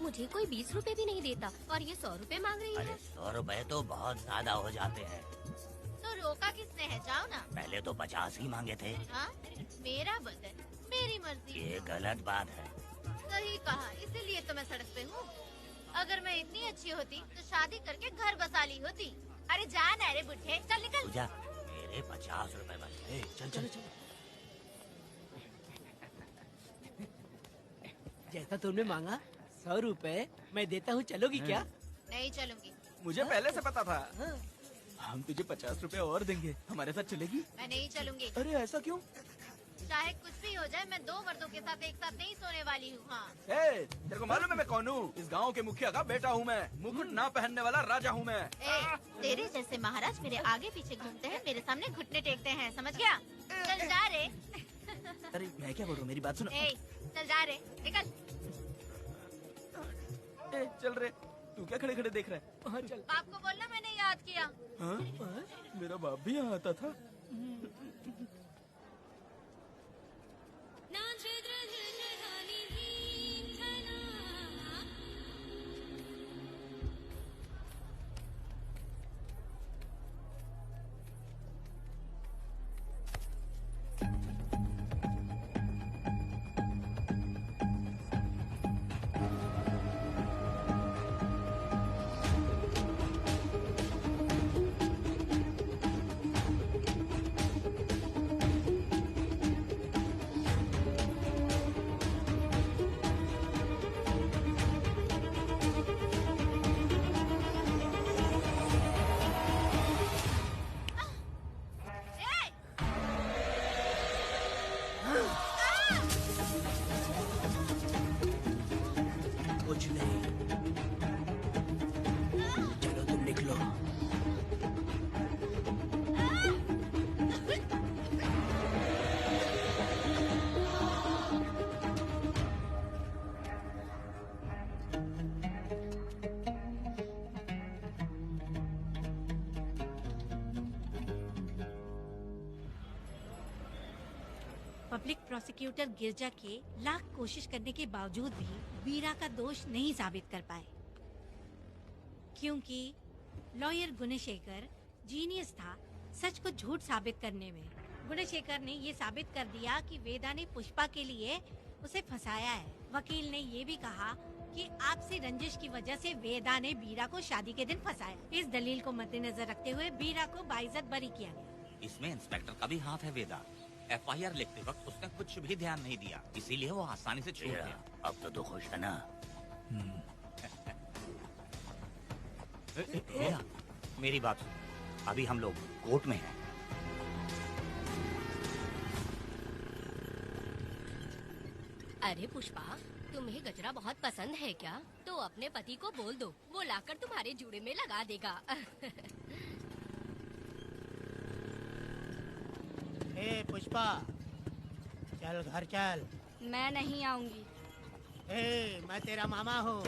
मुझे कोई 20 रुपए भी नहीं देता और ये 100 रुपए मांग रही अरे है। 100 रुपए तो बहुत ज्यादा हो जाते हैं। तो रोका किसने है? जाओ ना। पहले तो 50 ही मांगे थे। हाँ? मेरा बदन, मेरी मर्जी। ये गलत बात है। सही कहा, इसीलिए तो मैं सड़क पे हूँ। अगर मैं इतनी अच्छी होती तो शादी करके घर बसा ली होती। अरे जा ना रे बुढ़े, चल निकल। पूजा, मेरे 50 रुपए बचे। चल चल चल। जैसा तुमने मांगा 100 रुपए मैं देता हूँ, चलोगी क्या? नहीं चलूंगी। मुझे पहले से पता था। हम तुझे 50 रुपए और देंगे, हमारे साथ चलेगी? मैं नहीं चलूंगी। अरे ऐसा क्यों? चाहे कुछ भी हो जाए, मैं 2 मर्दों के साथ एक साथ नहीं सोने वाली हूँ। हाँ। तेरे को मालूम है मैं कौन हूँ? इस गांव के मुखिया का बेटा हूँ मैं। मुकुट ना पहनने वाला राजा हूँ मैं। तेरे जैसे महाराज मेरे आगे पीछे घूमते हैं, मेरे सामने घुटने टेकते हैं, समझ गया? चल जा रे। अरे मैं क्या बोल रहा हूँ, मेरी बात सुनो। चल जा रे, निकल। चल रे, तू क्या खड़े खड़े देख रहा है? चल। बाप को बोलना मैंने याद किया। हाँ? मेरा बाप भी यहाँ आता था। कुछ नहीं, चलो तुम निकलो। पब्लिक प्रोसिक्यूटर गिरजा के लाख कोशिश करने के बावजूद भी वीरा का दोष नहीं साबित कर पाए, क्योंकि लॉयर गुणशेखर जीनियस था सच को झूठ साबित करने में। गुणशेखर ने ये साबित कर दिया कि वेदा ने पुष्पा के लिए उसे फंसाया है। वकील ने ये भी कहा कि आपसी रंजिश की वजह से वेदा ने वीरा को शादी के दिन फंसाया। इस दलील को मद्देनजर रखते हुए वीरा को बाइज्जत बरी किया गया। इसमें इंस्पेक्टर का भी हाथ है वेदा। FIR लिखते वक्त उसने कुछ भी ध्यान नहीं दिया, इसीलिए वो आसानी से छूट गया। अब तो खुश है ना? भैया, मेरी बात सुन, अभी हम लोग कोर्ट में हैं। अरे पुष्पा, तुम्हें गजरा बहुत पसंद है क्या? तो अपने पति को बोल दो, वो लाकर तुम्हारे जूड़े में लगा देगा। ए पुष्पा, चल घर चल। मैं नहीं आऊंगी। ए, मैं तेरा मामा हूँ।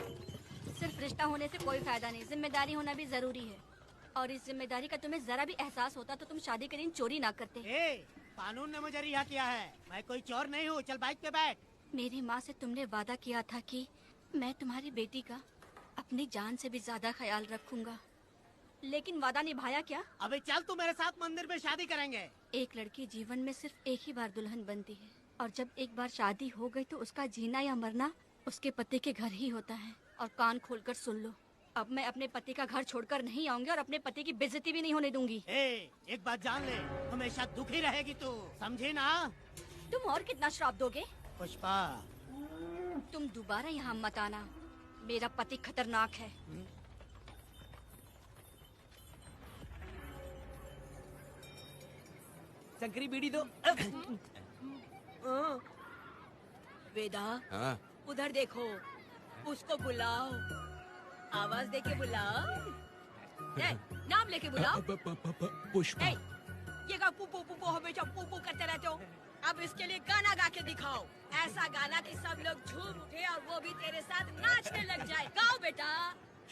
सिर्फ रिश्ता होने से कोई फायदा नहीं, जिम्मेदारी होना भी जरूरी है। और इस जिम्मेदारी का तुम्हें जरा भी एहसास होता तो तुम शादी के दिन चोरी ना करते। ए, कानून ने मुझे रिहा किया है, मैं कोई चोर नहीं हूँ। चल बाइक पे बैठ। मेरी माँ से तुमने वादा किया था कि मैं तुम्हारी बेटी का अपनी जान से भी ज्यादा ख्याल रखूंगा, लेकिन वादा निभाया क्या? अबे चल, तू मेरे साथ मंदिर में शादी करेंगे। एक लड़की जीवन में सिर्फ एक ही बार दुल्हन बनती है और जब एक बार शादी हो गई तो उसका जीना या मरना उसके पति के घर ही होता है। और कान खोलकर सुन लो, अब मैं अपने पति का घर छोड़कर नहीं आऊंगी और अपने पति की बेइज्जती भी नहीं होने दूंगी। एक बात जान ले, हमेशा दुखी रहेगी तू, समझी ना? तुम और कितना श्राप दोगे? पुष्पा, तुम दोबारा यहाँ मत आना, मेरा पति खतरनाक है। शंकरी बीड़ी दो। वेदा, हाँ? उधर देखो, उसको बुलाओ, आवाज देके बुलाओ। नाम लेके बुलाओ। पुष्पा। ये का पुपू पुपू हमेशा पुपू करते रहते हो। अब इसके लिए गाना गा के दिखाओ, ऐसा गाना कि सब लोग झूम उठे और वो भी तेरे साथ नाचने लग जाए। गाओ बेटा।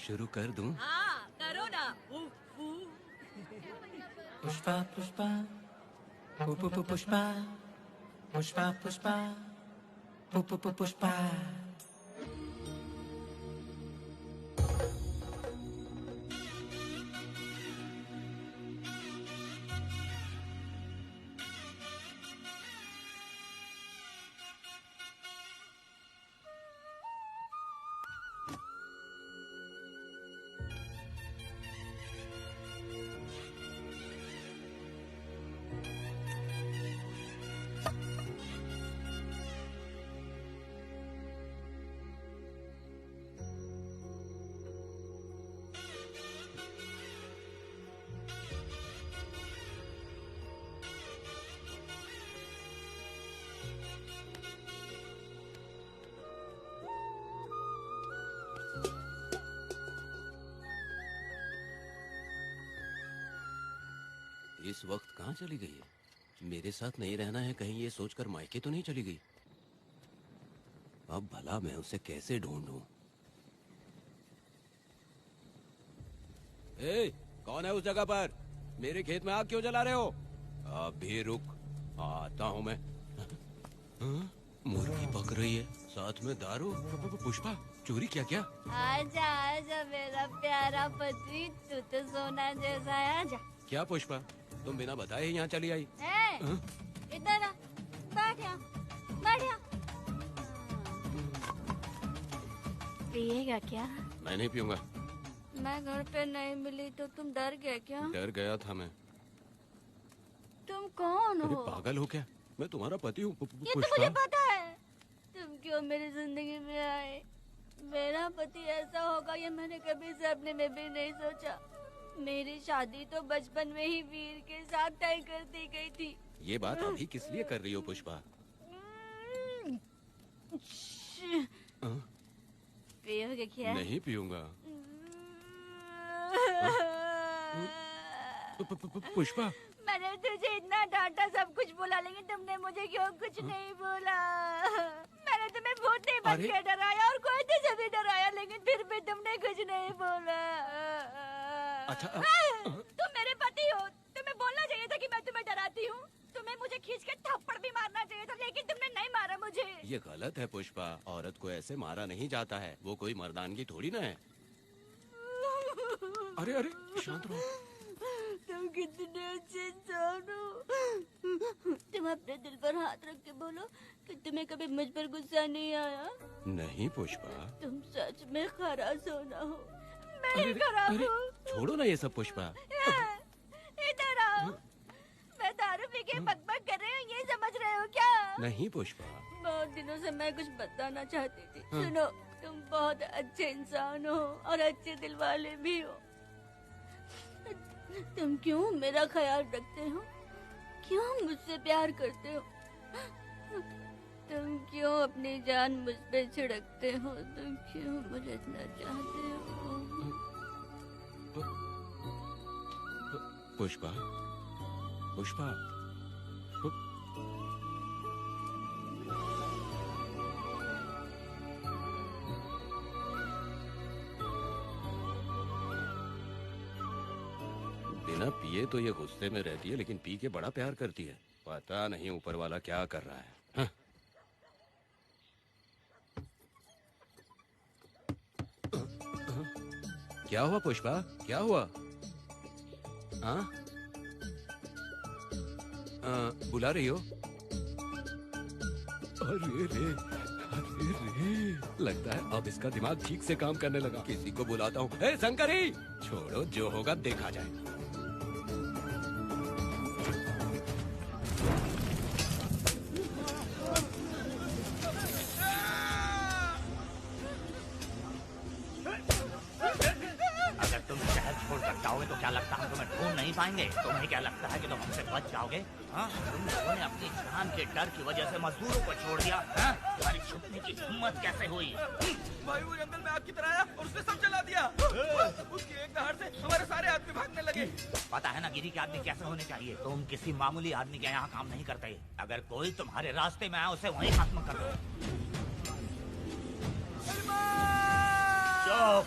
शुरू कर दूं? हाँ, करो ना। पुष्पा पुष्पा पुष्पा पुष्पा पुष्पा पुष्पा पुष्पा। इस वक्त कहाँ चली गई है? मेरे साथ नहीं रहना है कहीं ये सोचकर मायके तो नहीं चली गई? अब भला मैं उसे कैसे ढूंढूं? ए, कौन है उस जगह पर? मेरे खेत में आग क्यों जला रहे हो? अभी रुक, आता हूँ मैं। हाँ? मुर्गी पक रही है, साथ में दारू। पुष्पा, चोरी क्या? क्या? आजा आजा मेरा प्यारा पति, तू तो सोना जैसा है। आजा। क्या पुष्पा, तुम बिना बताए ही यहाँ चली आई? इधर आ, बैठ यहाँ, बैठ यहाँ। पिएगा क्या? मैं नहीं पीऊंगा। मैं घर पे नहीं मिली तो तुम डर गए क्या? डर गया था मैं। तुम कौन अरे हो? पागल हो क्या? मैं तुम्हारा पति हूँ। ये तो मुझे पता है। तुम क्यों मेरी जिंदगी में आए? मेरा पति ऐसा होगा ये मैंने कभी सपने में भी नहीं सोचा। मेरी शादी तो बचपन में ही वीर के साथ तय कर दी गई थी। ये बात अभी किस लिए कर रही हो पुष्पा? पियोगे क्या? नहीं पीऊंगा। पुष्पा, मैंने तुझे इतना डांटा, सब कुछ बोला, लेकिन तुमने मुझे क्यों कुछ नहीं बोला? मैंने तुम्हें भूत नहीं बन के डराया और कोई तुझे भी डराया, लेकिन फिर भी तुमने कुछ नहीं बोला। अच्छा, तुम मेरे पति हो, तुम्हें बोलना चाहिए था कि मैं तुम्हें डराती हूँ। तुम्हें मुझे खींच के थप्पड़ भी मारना चाहिए था, लेकिन तुमने नहीं मारा मुझे। ये गलत है पुष्पा, औरत को ऐसे मारा नहीं जाता है, वो कोई मर्दानगी थोड़ी ना है। अरे अरे शांत रहो। तुम कितने अच्छे इंसान हो। तुम अपने दिल पर हाथ रख के बोलो कि तुम्हें कभी मुझ पर गुस्सा नहीं आया। नहीं पुष्पा, तुम सच में खरा सोना हो। मैं ही खराब हूँ। छोड़ो ना ये सब पुष्पा। इधर आओ। मैं दारू पी के बकबक कर रही हूँ, ये समझ रहे हो क्या? नहीं पुष्पा। बहुत दिनों से मैं कुछ बताना चाहती थी। सुनो, तुम बहुत अच्छे इंसान हो और अच्छे दिल वाले भी हो। तुम क्यों मेरा ख्याल रखते हो? क्यों मुझसे प्यार करते हो? तुम क्यों अपनी जान मुझ पे छिड़कते हो? तुम क्यों मुझे इतना चाहते हो? पुष्पा, पुष्पा, बिना पिए तो ये गुस्से में रहती है, लेकिन पी के बड़ा प्यार करती है। पता नहीं ऊपर वाला क्या कर रहा है। हाँ? क्या हुआ पुष्पा, क्या हुआ? हाँ? बुला रही हो? अरे रे, अरे रे, लगता है अब इसका दिमाग ठीक से काम करने लगा। किसी को बुलाता हूँ। ए शंकरी, छोड़ो, जो होगा देखा जाएगा। अगर तुम शहर छोड़कर जाओगे तो क्या लगता है तुम्हें ढूंढ नहीं पाएंगे? तुम्हें क्या लगता है कि तुम हमसे बच जाओगे? हाँ, तुम लोगों ने अपनी जान के डर की वजह से मजदूरों को छोड़ दिया। हाँ? तुम्हारी छुपने की हिम्मत कैसे हुई? भाई वो जंगल में आग की तरह आया और उसने सब जला दिया। उसकी एक दहाड़ से हमारे सारे आदमी भागने लगे। पता है ना गिरी के आदमी कैसे होने चाहिए? तुम किसी मामूली आदमी के यहाँ काम नहीं करते। अगर कोई तुम्हारे रास्ते में आए उसे वहीं खत्म कर दो। चुप!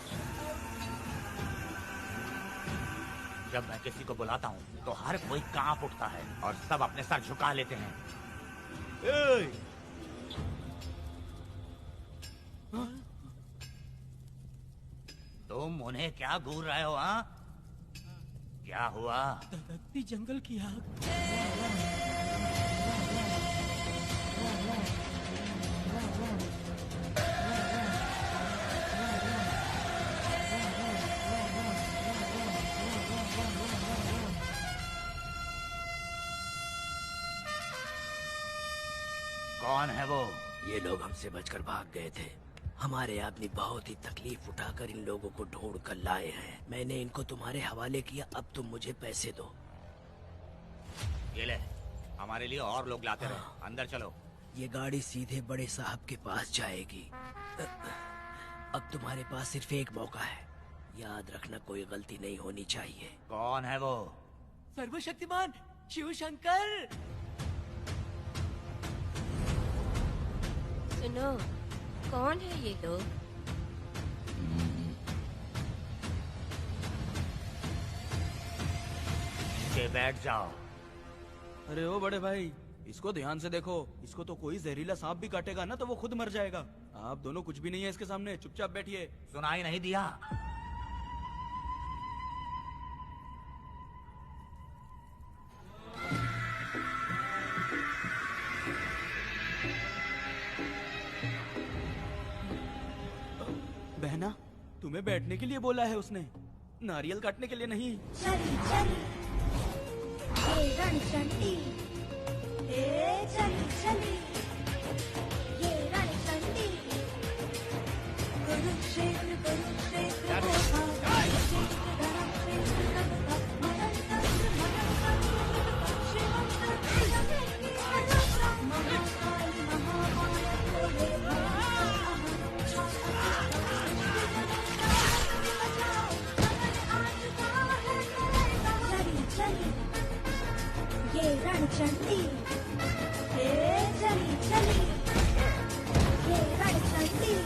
जब मैं किसी को बुलाता हूँ तो हर कोई कांप उठता है और सब अपने सर झुका लेते हैं। तुम उन्हें क्या घूर रहे हो? हाँ, क्या हुआ? धधकती जंगल की आग। कौन है वो? ये लोग हमसे बचकर भाग गए थे। हमारे आदमी बहुत ही तकलीफ उठाकर इन लोगों को ढूंढ कर लाए हैं। मैंने इनको तुम्हारे हवाले किया, अब तुम मुझे पैसे दो। ये ले, हमारे लिए और लोग लाते रहे। अंदर चलो। ये गाड़ी सीधे बड़े साहब के पास जाएगी। अब तुम्हारे पास सिर्फ एक मौका है, याद रखना कोई गलती नहीं होनी चाहिए। कौन है वो? सर्वशक्तिमान शिव शंकर। सुनो, कौन है ये लोग? बैठ जाओ। अरे ओ बड़े भाई, इसको ध्यान से देखो। इसको तो कोई जहरीला सांप भी काटेगा ना तो वो खुद मर जाएगा। आप दोनों कुछ भी नहीं है इसके सामने, चुपचाप बैठिए। सुनाई नहीं दिया? बहना, तुम्हें बैठने के लिए बोला है उसने, नारियल काटने के लिए नहीं। चली चली ये रणचंडी, चली चली ये रणचंडी, कुरुक्षेत्र कुरुक्षेत्र ये रणचंडी, चली चली ये रणचंडी।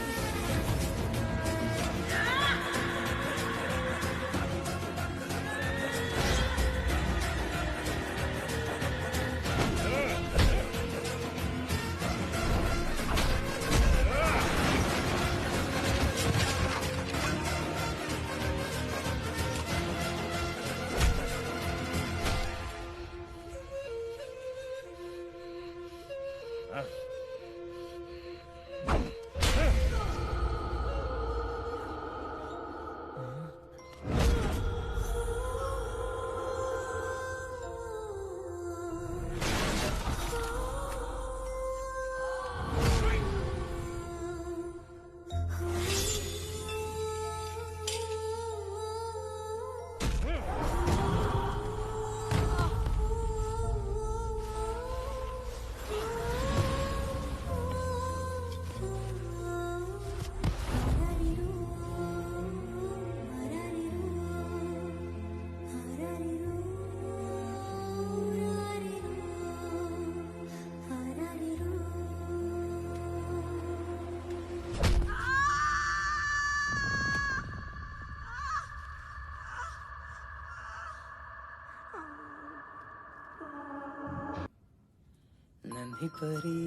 नन्ही परी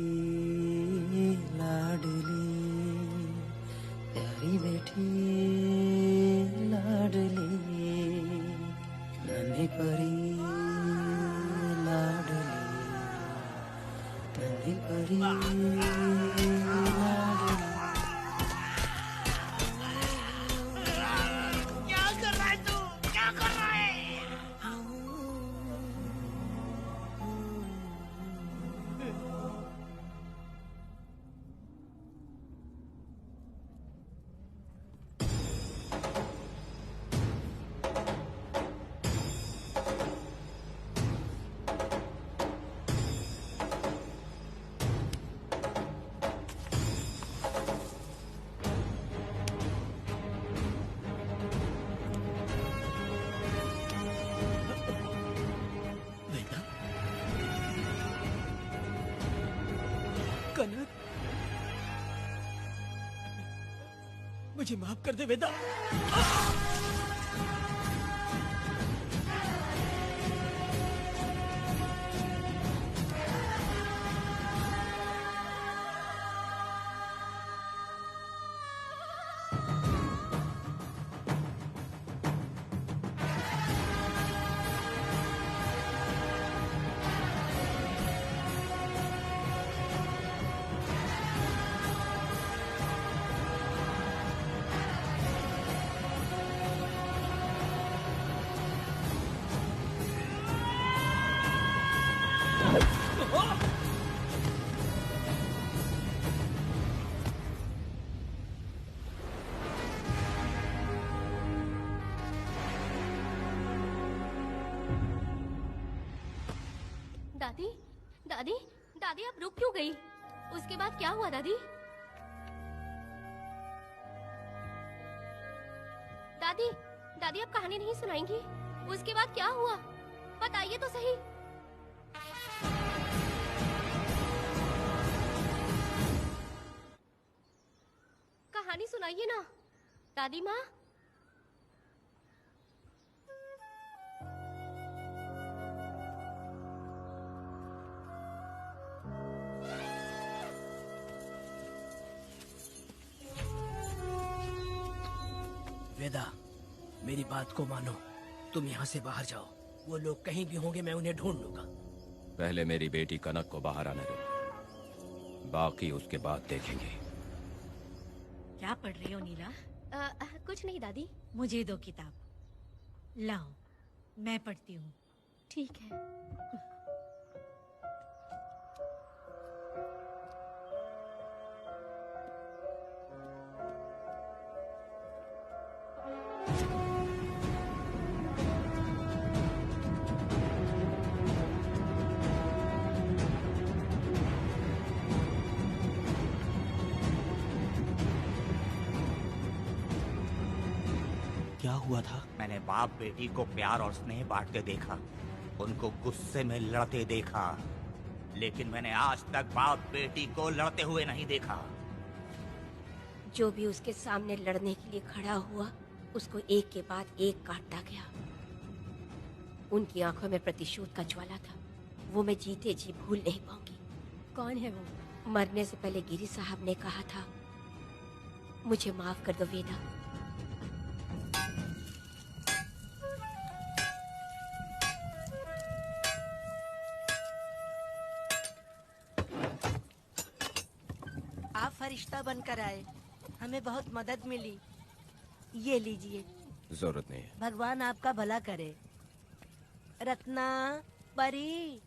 लाडली प्यारी बेटी लाडली, नन्ही परी लाडली क्या कर रहा है तू? क्या कर रहा है? कनक, मुझे माफ कर दे वेदा। दादी, दादी, दादी आप रुक क्यों गई? उसके बाद क्या हुआ दादी? दादी, दादी आप कहानी नहीं सुनाएंगी? उसके बाद क्या हुआ? बताइए तो सही। कहानी सुनाइए ना, दादी माँ। वेदा, मेरी बात को मानो। तुम यहाँ से बाहर जाओ। वो लोग कहीं भी होंगे, मैं उन्हें ढूंढ लूंगा। पहले मेरी बेटी कनक को बाहर आने दो, बाकी उसके बाद देखेंगे। क्या पढ़ रही हो नीला? कुछ नहीं दादी। मुझे दो किताब। लाओ, मैं पढ़ती हूँ। ठीक है। क्या हुआ था? मैंने बाप बेटी को प्यार और स्नेह बांटते देखा, उनको गुस्से में लड़ते देखा, लेकिन मैंने आज तक बाप बेटी को लड़ते हुए नहीं देखा। जो भी उसके सामने लड़ने के लिए खड़ा हुआ, उसको एक के बाद एक काटता गया। उनकी आंखों में प्रतिशोध का ज्वाला था, वो मैं जीते जी भूल नहीं पाऊंगी। कौन है वो? मरने से पहले गिरी साहब ने कहा था, मुझे माफ कर दो वेदा। आप फरिश्ता बनकर आए, हमें बहुत मदद मिली। ये लीजिए। जरूरत नहीं है। भगवान आपका भला करे। रत्ना, परी।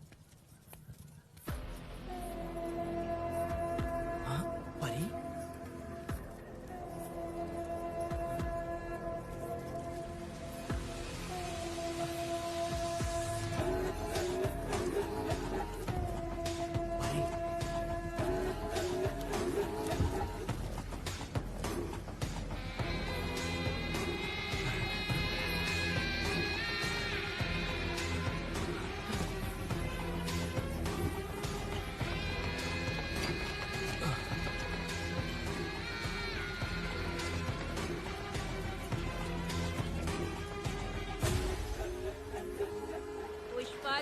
हाँ, परी?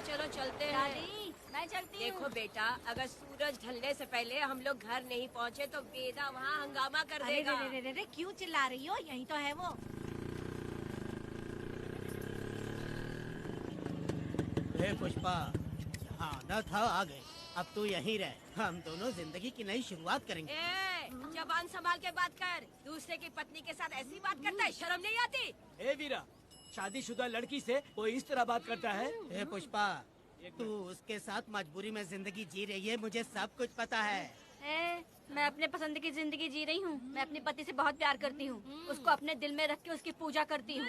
चलो चलते हैं। दादी, मैं चलती हूँ। देखो बेटा, अगर सूरज ढलने से पहले हम लोग घर नहीं पहुँचे तो वेदा वहाँ हंगामा कर अरे देगा। रे रे रे रे, क्यों चिल्ला रही हो? यही तो है वो। हे पुष्पा, यहाँ आना था, आ गए। अब तू यहीं रह, हम दोनों जिंदगी की नई शुरुआत करेंगे। ए, जबान संभाल के बात कर। दूसरे की पत्नी के साथ ऐसी बात करता है, शर्म नहीं आती? ए वीरा, शादीशुदा लड़की से कोई इस तरह बात करता है? ए पुष्पा, तू उसके साथ मजबूरी में जिंदगी जी रही है, मुझे सब कुछ पता है। मैं अपने पसंद की जिंदगी जी रही हूँ। मैं अपने पति से बहुत प्यार करती हूँ। उसको अपने दिल में रख के उसकी पूजा करती हूँ।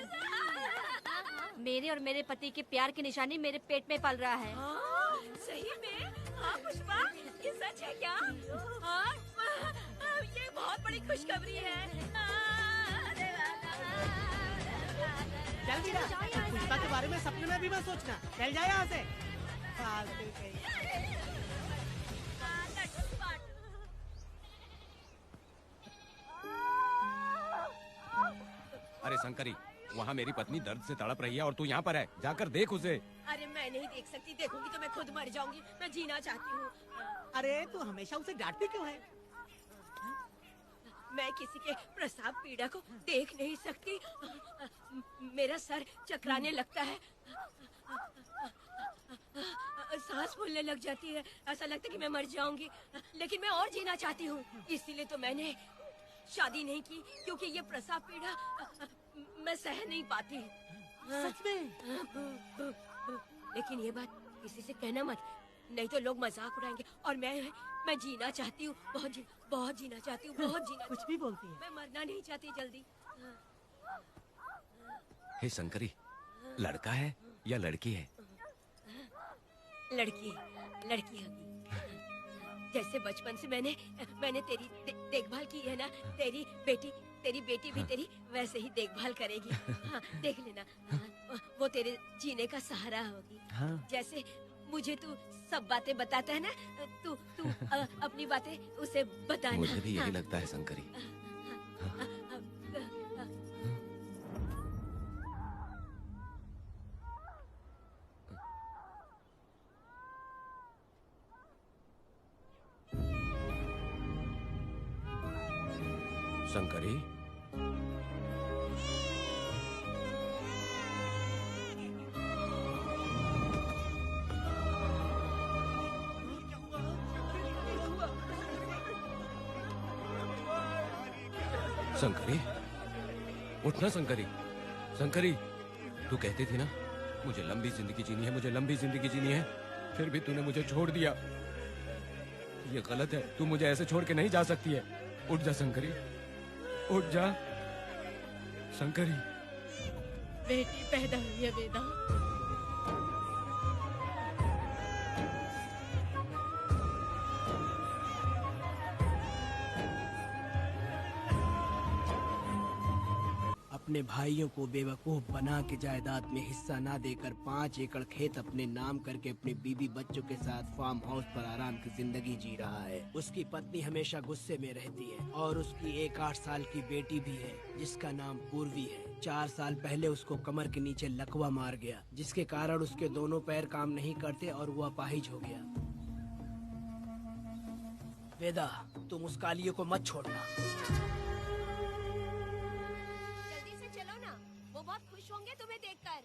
मेरे और मेरे पति के प्यार की निशानी मेरे पेट में पल रहा है। सही में? हाँ पुष्पा, ये सच है क्या? हाँ, ये बहुत बड़ी खुशखबरी है। चल वीरा, पुष्पा के बारे में सपने में भी मत सोचना। चल जा यहाँ से। फालतू कहीं। अरे शंकरी, वहाँ मेरी पत्नी दर्द से तड़प रही है और तू यहाँ पर है, जाकर देख उसे। अरे मैं नहीं देख सकती, देखूंगी तो मैं खुद मर जाऊंगी। मैं जीना चाहती हूँ। अरे तू हमेशा उसे डांटती क्यों है? मैं किसी के प्रसाव पीड़ा को देख नहीं सकती। मेरा सर चकराने लगता है, सांस फूलने लग जाती है, ऐसा लगता है कि मैं मर जाऊंगी। लेकिन मैं और जीना चाहती हूँ, इसीलिए तो मैंने शादी नहीं की, क्योंकि ये प्रसाव पीड़ा मैं सह नहीं पाती। सच में? लेकिन ये बात किसी से कहना मत, नहीं तो लोग मजाक उड़ाएंगे। और मैं जीना चाहती हूँ, बहुत जीना चाहती हूँ, बहुत जीना। कुछ भी बोलती है। मैं मरना नहीं चाहती जल्दी। हे शंकरी, लड़का है या लड़की है? लड़की होगी। जैसे बचपन से मैंने तेरी देखभाल की है ना, तेरी बेटी भी तेरी वैसे ही देखभाल करेगी। हाँ, देख लेना। हाँ, वो तेरे जीने का सहारा होगी। हाँ। जैसे मुझे तू सब बातें बताता है ना, तू अपनी बातें उसे बताना। मुझे भी यही हाँ। लगता है शंकरी। शंकरी, शंकरी, उठना शंकरी। शंकरी, तू कहती थी ना मुझे लंबी जिंदगी जीनी है, मुझे लंबी जिंदगी जीनी है, फिर भी तूने मुझे छोड़ दिया। ये गलत है, तू मुझे ऐसे छोड़ के नहीं जा सकती है। उठ जा शंकरी, उठ जा शंकरी। बेटी पैदा हुई है वेदा। अपने भाइयों को बेवकूफ बना के जायदाद में हिस्सा ना देकर 5 एकड़ खेत अपने नाम करके अपने बीबी बच्चों के साथ फार्म हाउस पर आराम की जिंदगी जी रहा है। उसकी पत्नी हमेशा गुस्से में रहती है और उसकी एक 8 साल की बेटी भी है जिसका नाम पूर्वी है। 4 साल पहले उसको कमर के नीचे लकवा मार गया, जिसके कारण उसके दोनों पैर काम नहीं करते और वो अपाहिज हो गया। वेदा, तुम उस कालियों को मत छोड़ना। जल्दी से चलो ना, वो बहुत खुश होंगे तुम्हें देखकर।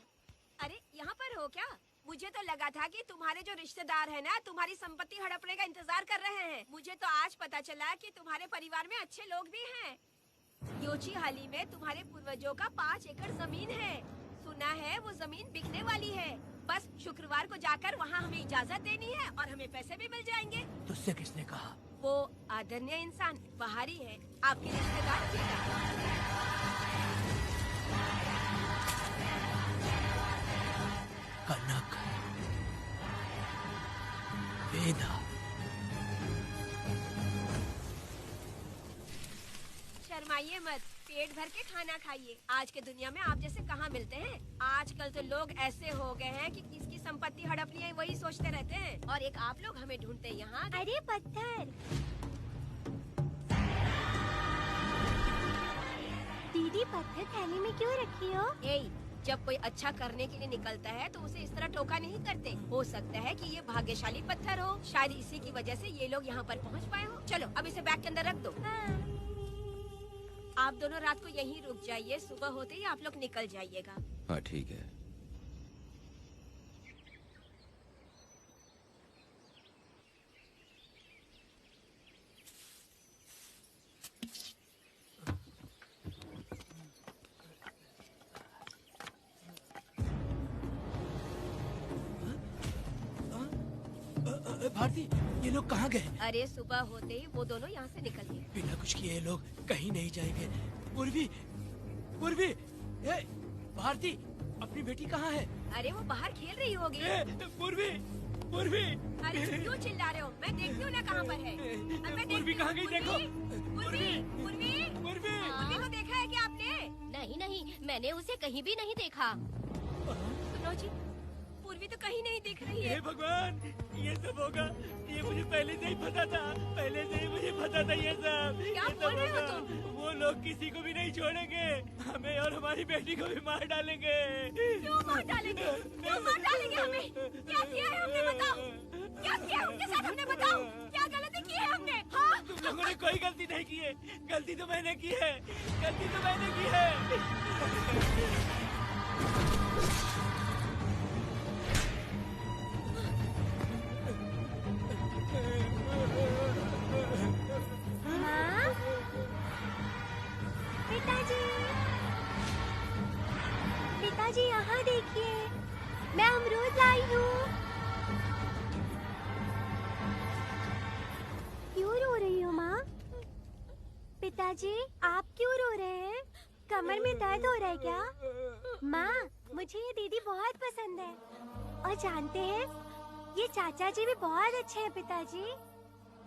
अरे यहाँ पर हो क्या? मुझे तो लगा था कि तुम्हारे जो रिश्तेदार हैं ना, तुम्हारी संपत्ति हड़पने का इंतजार कर रहे हैं। मुझे तो आज पता चला कि तुम्हारे परिवार में अच्छे लोग भी हैं। योची हाली में तुम्हारे पूर्वजों का 5 एकड़ जमीन है। सुना है वो जमीन बिकने वाली है। बस शुक्रवार को जाकर वहाँ हमें इजाजत देनी है और हमें पैसे भी मिल जाएंगे। तुझसे किसने कहा? वो आदरणीय इंसान बाहरी है, आपके रिश्तेदार कनक, वेदा। शर्माइए मत, पेट भर के खाना खाइए। आज के दुनिया में आप जैसे कहाँ मिलते हैं। आजकल तो लोग ऐसे हो गए हैं कि किसकी संपत्ति हड़पनी है वही सोचते रहते हैं। और एक आप लोग हमें ढूंढते हैं यहाँ। अरे पत्थर, दीदी पत्थर थैली में क्यों रखी हो? जब कोई अच्छा करने के लिए निकलता है तो उसे इस तरह टोका नहीं करते। हो सकता है कि ये भाग्यशाली पत्थर हो, शायद इसी की वजह से ये लोग यहाँ पर पहुँच पाए हो। चलो अब इसे बैग के अंदर रख दो। आप दोनों रात को यहीं रुक जाइए, सुबह होते ही आप लोग निकल जाइएगा। हाँ ठीक है। भारती, ये लोग कहाँ गए? अरे सुबह होते ही वो दोनों यहाँ से निकल गए। बिना कुछ किए ये लोग कहीं नहीं जाएंगे। पूर्वी, पूर्वी, ए, भारती, अपनी बेटी कहाँ है? अरे वो बाहर खेल रही होगी। पूर्वी, पूर्वी। अरे क्यों चिल्ला रहे हो? मैं देखती हूँ ना कहाँ पर है। पूर्वी कहाँ गई देखो। पूर्वी, पूर्वी, पूर्वी को देखा है क्या आपने? नहीं नहीं, मैंने उसे कहीं भी नहीं देखा। सुनो जी, पूर्वी तो कहीं नहीं दिख रही है। हे भगवान, ये सब होगा, ये मुझे पहले से ही पता था, पहले से ही मुझे पता था ये सब। क्या बोल रहे हो तुम? वो लोग किसी को भी नहीं छोड़ेंगे, हमें और हमारी बेटी को भी मार डालेंगे। क्यों मार डालेंगे? क्यों मार डालेंगे हमें? क्या किया है हमने बताओ? क्या किया है उनके साथ हमने बताओ? क्या गलती की है हमने? हाँ? तुम लोगों ने कोई गलती नहीं की है, गलती तो मैंने की है, गलती तो मैंने की है। माँ, पिताजी, पिताजी यहाँ देखिए, मैं अमरूद लाई हूँ। क्यों रो रही हो माँ? पिताजी, आप क्यों रो रहे हैं? कमर में दर्द हो रहा है क्या? माँ, मुझे ये दीदी बहुत पसंद है। और जानते हैं, ये चाचा जी भी बहुत अच्छे हैं पिताजी।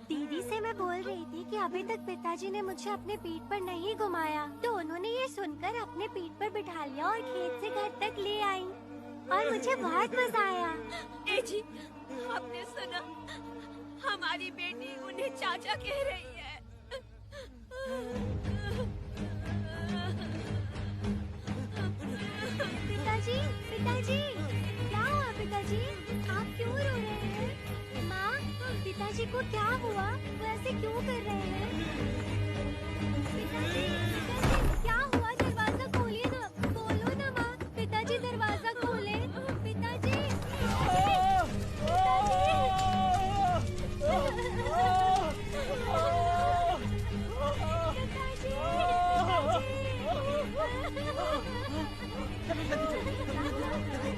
दीदी से मैं बोल रही थी कि अभी तक पिताजी ने मुझे अपने पीठ पर नहीं घुमाया, तो उन्होंने ये सुनकर अपने पीठ पर बिठा लिया और खेत से घर तक ले आई और मुझे बहुत मजा आया। ए जी, आपने सुना? हमारी बेटी उन्हें चाचा कह रही है। पिताजी, पिताजी, क्या हुआ पिताजी? आप क्यों रो रहे हैं? माँ, पिताजी को क्या हुआ? वो ऐसे क्यों कर रहे हैं? पिताजी, पिताजी, क्या हुआ? दरवाजा खोलिए ना, बोलो ना माँ। पिताजी दरवाजा खोले। पिताजी,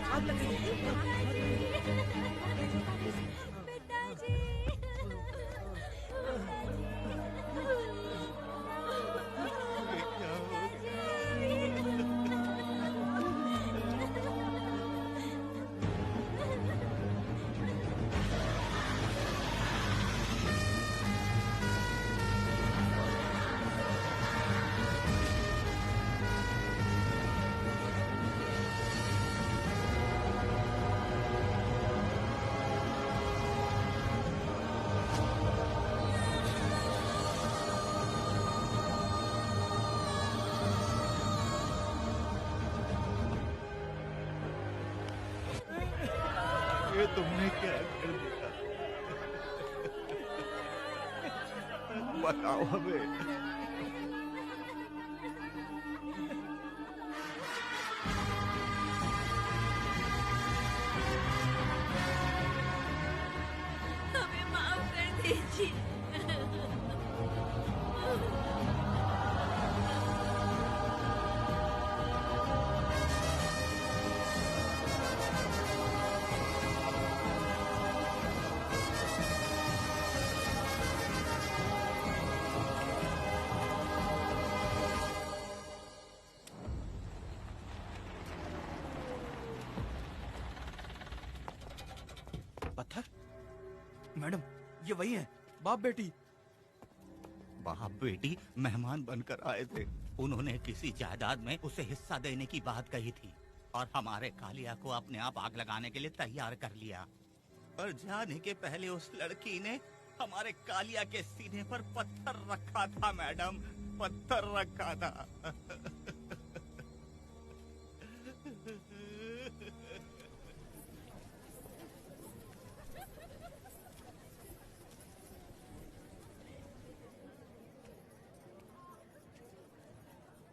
आग लग गई है। ये तुमने क्या कर दिया? बताओ हमें। हमें माफ कर दीजिए। पत्थर? मैडम, ये वही है, बाप बेटी। बाप बेटी मेहमान बनकर आए थे। उन्होंने किसी जायदाद में उसे हिस्सा देने की बात कही थी और हमारे कालिया को अपने आप आग लगाने के लिए तैयार कर लिया। पर जाने के पहले उस लड़की ने हमारे कालिया के सीने पर पत्थर रखा था मैडम, पत्थर रखा था।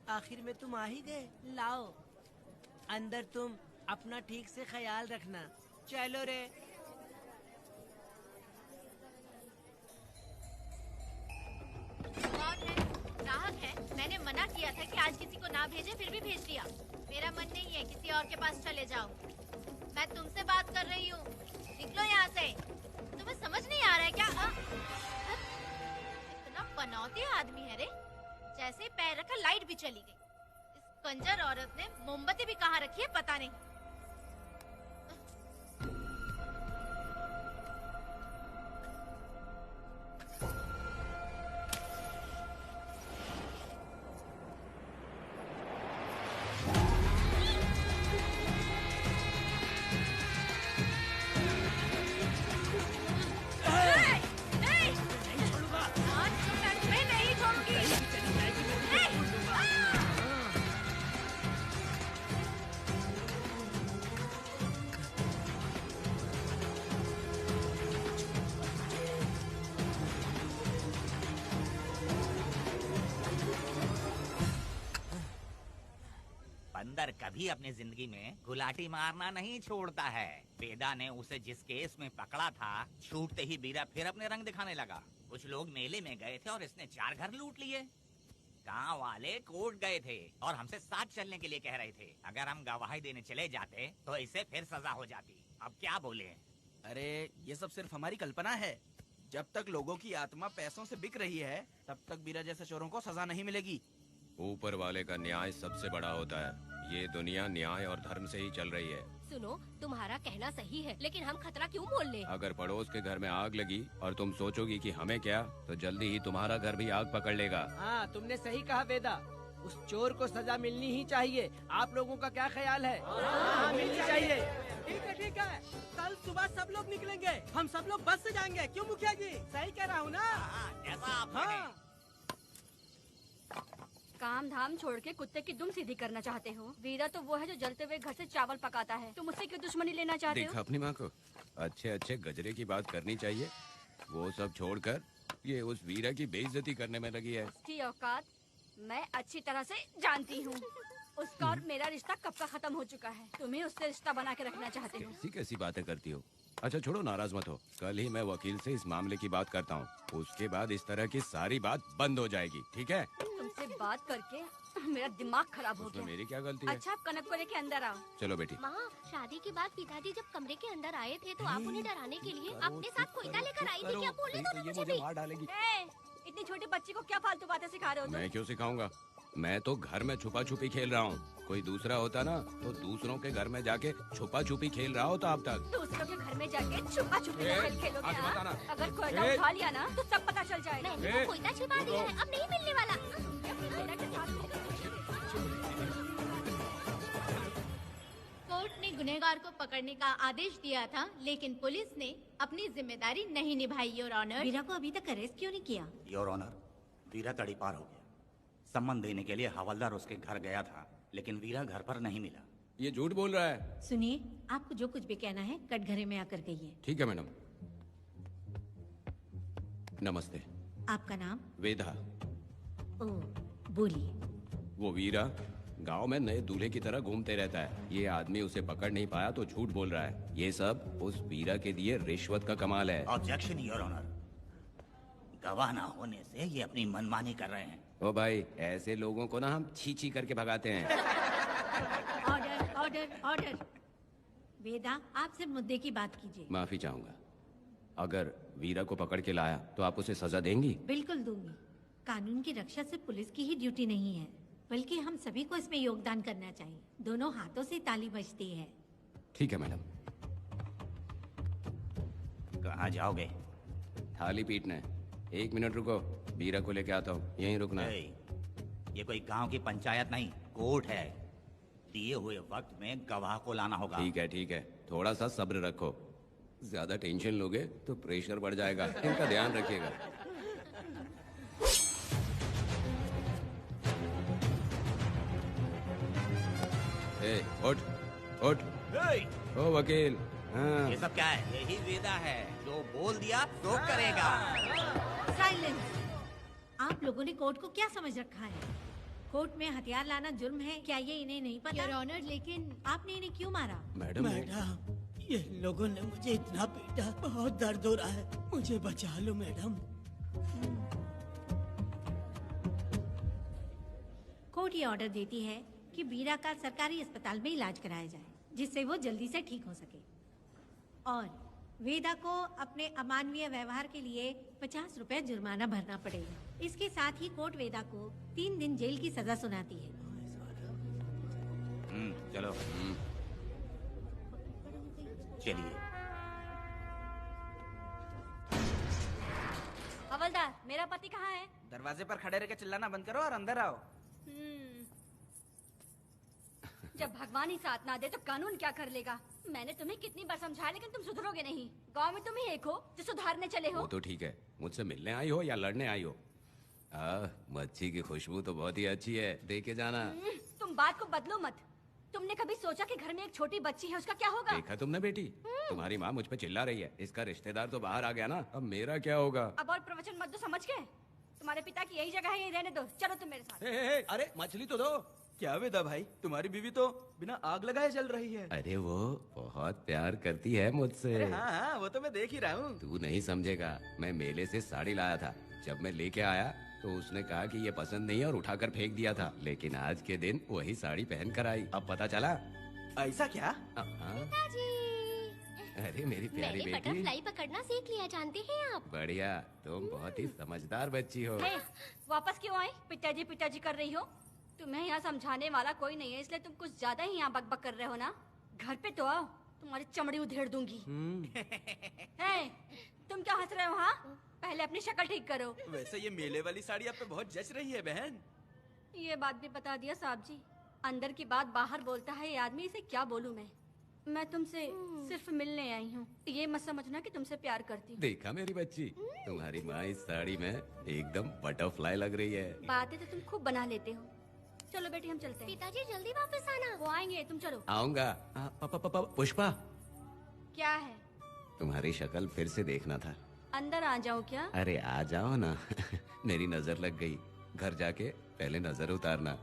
आखिर में तुम आ ही गए। लाओ, अंदर तुम अपना ठीक से ख्याल रखना। चलो रे। कौन है? ग्राहक है। मैंने मना किया था कि आज किसी को ना भेजे, फिर भी भेज दिया। मेरा मन नहीं है, किसी और के पास चले जाओ। मैं तुमसे बात कर रही हूँ, निकलो यहाँ से। तुम्हें समझ नहीं आ रहा है क्या? इतना पनौती आदमी है रे, जैसे ही पैर रखा लाइट भी चली गई। इस कंजर औरत ने मोमबत्ती भी कहाँ रखी है पता नहीं। बंदर कभी अपनी जिंदगी में गुलाटी मारना नहीं छोड़ता है। वेदा ने उसे जिस केस में पकड़ा था, छूटते ही बीरा फिर अपने रंग दिखाने लगा। कुछ लोग मेले में गए थे और इसने 4 घर लूट लिए। गांव वाले कोर्ट गए थे और हमसे साथ चलने के लिए कह रहे थे। अगर हम गवाही देने चले जाते तो इसे फिर सजा हो जाती। अब क्या बोले? अरे ये सब सिर्फ हमारी कल्पना है। जब तक लोगों की आत्मा पैसों से बिक रही है, तब तक बीरा जैसे चोरों को सजा नहीं मिलेगी। ऊपर वाले का न्याय सबसे बड़ा होता है। ये दुनिया न्याय और धर्म से ही चल रही है। सुनो, तुम्हारा कहना सही है, लेकिन हम खतरा क्यों मोल ले? अगर पड़ोस के घर में आग लगी और तुम सोचोगी कि हमें क्या, तो जल्दी ही तुम्हारा घर भी आग पकड़ लेगा। हाँ, तुमने सही कहा वेदा। उस चोर को सजा मिलनी ही चाहिए। आप लोगों का क्या ख्याल है? हाँ, मिलनी चाहिए। ठीक है। कल सुबह सब लोग निकलेंगे। हम सब लोग बस से जाएंगे। क्यों मुखिया जी? सही कह रहा हूँ ना? जैसा आप हाँ। काम धाम छोड़ के कुत्ते की दुम सीधी करना चाहते हो? वीरा तो वो है जो जलते हुए घर से चावल पकाता है। तुम उससे क्यों दुश्मनी लेना चाहते हो? देखा अपनी माँ को, अच्छे अच्छे गजरे की बात करनी चाहिए। वो सब छोड़कर ये उस वीरा की बेइज्जती करने में लगी है। उसकी औकात मैं अच्छी तरह से जानती हूँ। उसका और मेरा रिश्ता कब का खत्म हो चुका है। तुम्हें उससे रिश्ता बना के रखना चाहते हो। कैसी कैसी बातें करती हो। अच्छा छोड़ो, नाराज मत हो। कल ही मैं वकील से इस मामले की बात करता हूँ। उसके बाद इस तरह की सारी बात बंद हो जाएगी, ठीक है? तुमसे बात करके मेरा दिमाग खराब हो उसमें गया। मेरी क्या गलती है? अच्छा, आप कनक को लेके अंदर आओ। चलो बेटी। माँ, शादी के बाद पिताजी जब कमरे के अंदर आए थे तो आप उन्हें डराने के लिए अपने साथ कोयता लेकर आई थी। क्या बोले तो ना मुझे भी? मार डालेगी। इतनी छोटी बच्ची को क्या फालतू बातें सिखा रहे हो तुम? मैं क्यों सिखाऊंगा? मैं तो घर में छुपा छुपी खेल रहा हूँ। कोई दूसरा होता ना तो दूसरों के घर में जाके छुपा छुपी खेल रहा होता अब तक। दूसरों के घर में जाके छुपा छुपी खेल खेलोगे? आगे बताना। अगर कोयला उठा लिया ना तो सब पता चल जाएगा। मैंने वो कोयता छिपा दिया है, अब नहीं मिलने वाला। कोर्ट ने गुनहगार को पकड़ने का आदेश दिया था, लेकिन पुलिस ने अपनी जिम्मेदारी नहीं निभाई। योर ऑनर, वीरा को अभी तक अरेस्ट क्यों नहीं किया? योर ऑनर, वीरा तड़ीपार हो गया। सम्मान देने के लिए हवलदार उसके घर गया था, लेकिन वीरा घर पर नहीं मिला। ये झूठ बोल रहा है। सुनिए, आपको जो कुछ भी कहना है कटघरे में आकर कहिए। ठीक है मैडम। नमस्ते। आपका नाम? वेदा। ओ, बोलिए। वो वीरा गांव में नए दूल्हे की तरह घूमते रहता है। ये आदमी उसे पकड़ नहीं पाया तो झूठ बोल रहा है। ये सब उस वीरा के दिए रिश्वत का कमाल है। Objection your honour. गवाह ना होने से ये अपनी मनमानी कर रहे हैं। ओ भाई, ऐसे लोगों को ना हम छी छी करके भगाते हैं। Order, order, order. वेदा, आपसे मुद्दे की बात कीजिए। माफी चाहूंगा। अगर वीरा को पकड़ के लाया तो आप उसे सजा देंगी? बिल्कुल दूंगी। कानून की रक्षा सिर्फ पुलिस की ही ड्यूटी नहीं है, बल्कि हम सभी को इसमें योगदान करना चाहिए। दोनों हाथों से ताली बजती है। ठीक है मैडम। कहाँ जाओगे? थाली पीटने। 1 मिनट रुको, वीरा को लेके आता हूँ। यहीं रुकना है। ये कोई गांव की पंचायत नहीं, कोर्ट है। दिए हुए वक्त में गवाह को लाना होगा। ठीक है। थोड़ा सा सब्र रखो। ज्यादा टेंशन लोगे तो प्रेशर बढ़ जाएगा। इनका ध्यान रखिएगा। उठ उठ। ओ वकील। हाँ। ये सब क्या है? यही वेदा है, जो बोल दिया तो करेगा। साइलेंस। आप लोगों ने कोर्ट को क्या समझ रखा है? कोर्ट में हथियार लाना जुर्म है, क्या ये इन्हें नहीं पता? योर ऑनर, लेकिन आपने इन्हें क्यों मारा? मैडम, ये लोगों ने मुझे इतना पीटा, बहुत दर्द हो रहा है। मुझे बचा लो मैडम। कोर्ट ये ऑर्डर देती है कि वीरा का सरकारी अस्पताल में इलाज कराया जाए, जिससे वो जल्दी से ठीक हो सके। और वेदा को अपने अमानवीय व्यवहार के लिए 50 रुपए जुर्माना भरना पड़ेगा। इसके साथ ही कोर्ट वेदा को 3 दिन जेल की सजा सुनाती है। चलो चलिए। हवलदार, मेरा पति कहाँ है? दरवाजे पर खड़े रह के चिल्लाना बंद करो और अंदर आओ। जब भगवान ही साथ ना दे तो कानून क्या कर लेगा? मैंने तुम्हें कितनी बार समझाया लेकिन तुम सुधरोगे नहीं। गांव में तुम ही एक हो जो सुधारने चले हो। वो तो ठीक है, मुझसे मिलने आई हो या लड़ने आई हो। मच्छी की खुशबू तो बहुत ही अच्छी है, दे के जाना। तुम बात को बदलो मत। तुमने कभी सोचा कि घर में एक छोटी बच्ची है, उसका क्या होगा? देखा तुमने बेटी, तुम्हारी माँ मुझ पे चिल्ला रही है। इसका रिश्तेदार तो बाहर आ गया ना, अब मेरा क्या होगा? अब और प्रवचन मत दो, समझ गए? तुम्हारे पिता की यही जगह है, यही रहने दो। चलो तुम मेरे साथ। अरे मछली तो दो। क्या वेदा भाई, तुम्हारी बीवी तो बिना आग लगाए जल रही है। अरे वो बहुत प्यार करती है मुझसे। अरे हाँ, वो तो मैं देख ही रहा हूँ। तू नहीं समझेगा, मैं मेले से साड़ी लाया था। जब मैं लेके आया तो उसने कहा कि ये पसंद नहीं है और उठाकर फेंक दिया था। लेकिन आज के दिन वही साड़ी पहन कर आई। अब पता चला। ऐसा क्या? अरे मेरी प्यारी मैंने बेटी, बटरफ्लाई पकड़ना सीख लिया, जानते हैं आप? बढ़िया, तुम बहुत ही समझदार बच्ची हो। वापस क्यों आई? पिताजी कर रही हो। तुम्हें यहाँ समझाने वाला कोई नहीं है, इसलिए तुम कुछ ज्यादा ही यहाँ बकबक कर रहे हो ना। घर पे तो आओ, तुम्हारी चमड़ी उधेड़ दूंगी। तुम क्या हंस रहे हो? हाँ, पहले अपनी शक्ल ठीक करो। वैसे ये मेले वाली साड़ी आप पे बहुत जच रही है बहन। ये बात भी बता दिया साहब जी। अंदर की बात बाहर बोलता है ये आदमी, इसे क्या बोलूं मैं तुमसे सिर्फ मिलने आई हूँ। ये मत समझना कि तुमसे प्यार करती हूँ। देखा मेरी बच्ची, तुम्हारी माँ इस साड़ी में एकदम बटरफ्लाई लग रही है। बातें तो तुम खूब बना लेते हो। चलो बेटी हम चलते हैं। पिताजी जल्दी वापस आना। वो आएंगे, तुम चलो। आऊंगा। पुष्पा, क्या है? तुम्हारी शक्ल फिर से देखना था। अंदर आ जाओ क्या? अरे आ जाओ ना। मेरी नजर लग गई। घर जाके पहले नजर उतारना।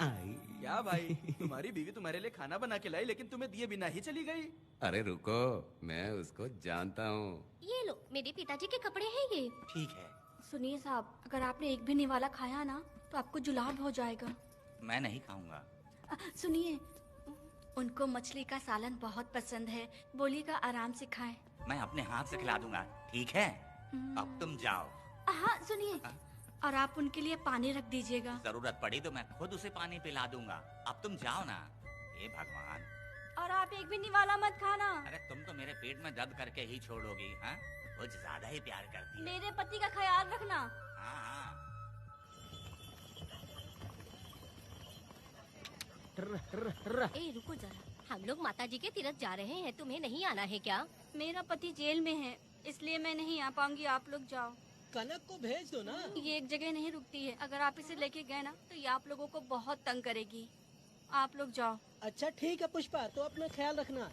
क्या भाई, तुम्हारी बीवी तुम्हारे लिए खाना बना के लाई लेकिन तुम्हें दिए बिना ही चली गई। अरे रुको, मैं उसको जानता हूँ। ये लो, मेरे पिताजी के कपड़े हैं ये। ठीक है। सुनिए साहब, अगर आपने एक भी निवाला खाया ना तो आपको जुलाब हो जाएगा। मैं नहीं खाऊंगा। सुनिए, उनको मछली का सालन बहुत पसंद है, बोलिएगा आराम से खाएं। मैं अपने हाथ से खिला दूंगा, ठीक है? अब तुम जाओ। हाँ सुनिए, और आप उनके लिए पानी रख दीजिएगा। जरूरत पड़ी तो मैं खुद उसे पानी पिला दूंगा। अब तुम जाओ ना। हे भगवान। और आप एक भी निवाला मत खाना। अरे तुम तो मेरे पेट में दर्द करके ही छोड़ोगी। हाँ, कुछ ज्यादा ही प्यार करती है। मेरे पति का ख्याल रखना। हाँ। ए रुको जरा, हम लोग माताजी के तीर्थ जा रहे हैं, तुम्हें नहीं आना है क्या? मेरा पति जेल में है, इसलिए मैं नहीं आ पाऊंगी। आप लोग जाओ। कनक को भेज दो ना। ये एक जगह नहीं रुकती है, अगर आप इसे लेके गए ना तो ये आप लोगों को बहुत तंग करेगी। आप लोग जाओ। अच्छा ठीक है पुष्पा, तो अपना ख्याल रखना।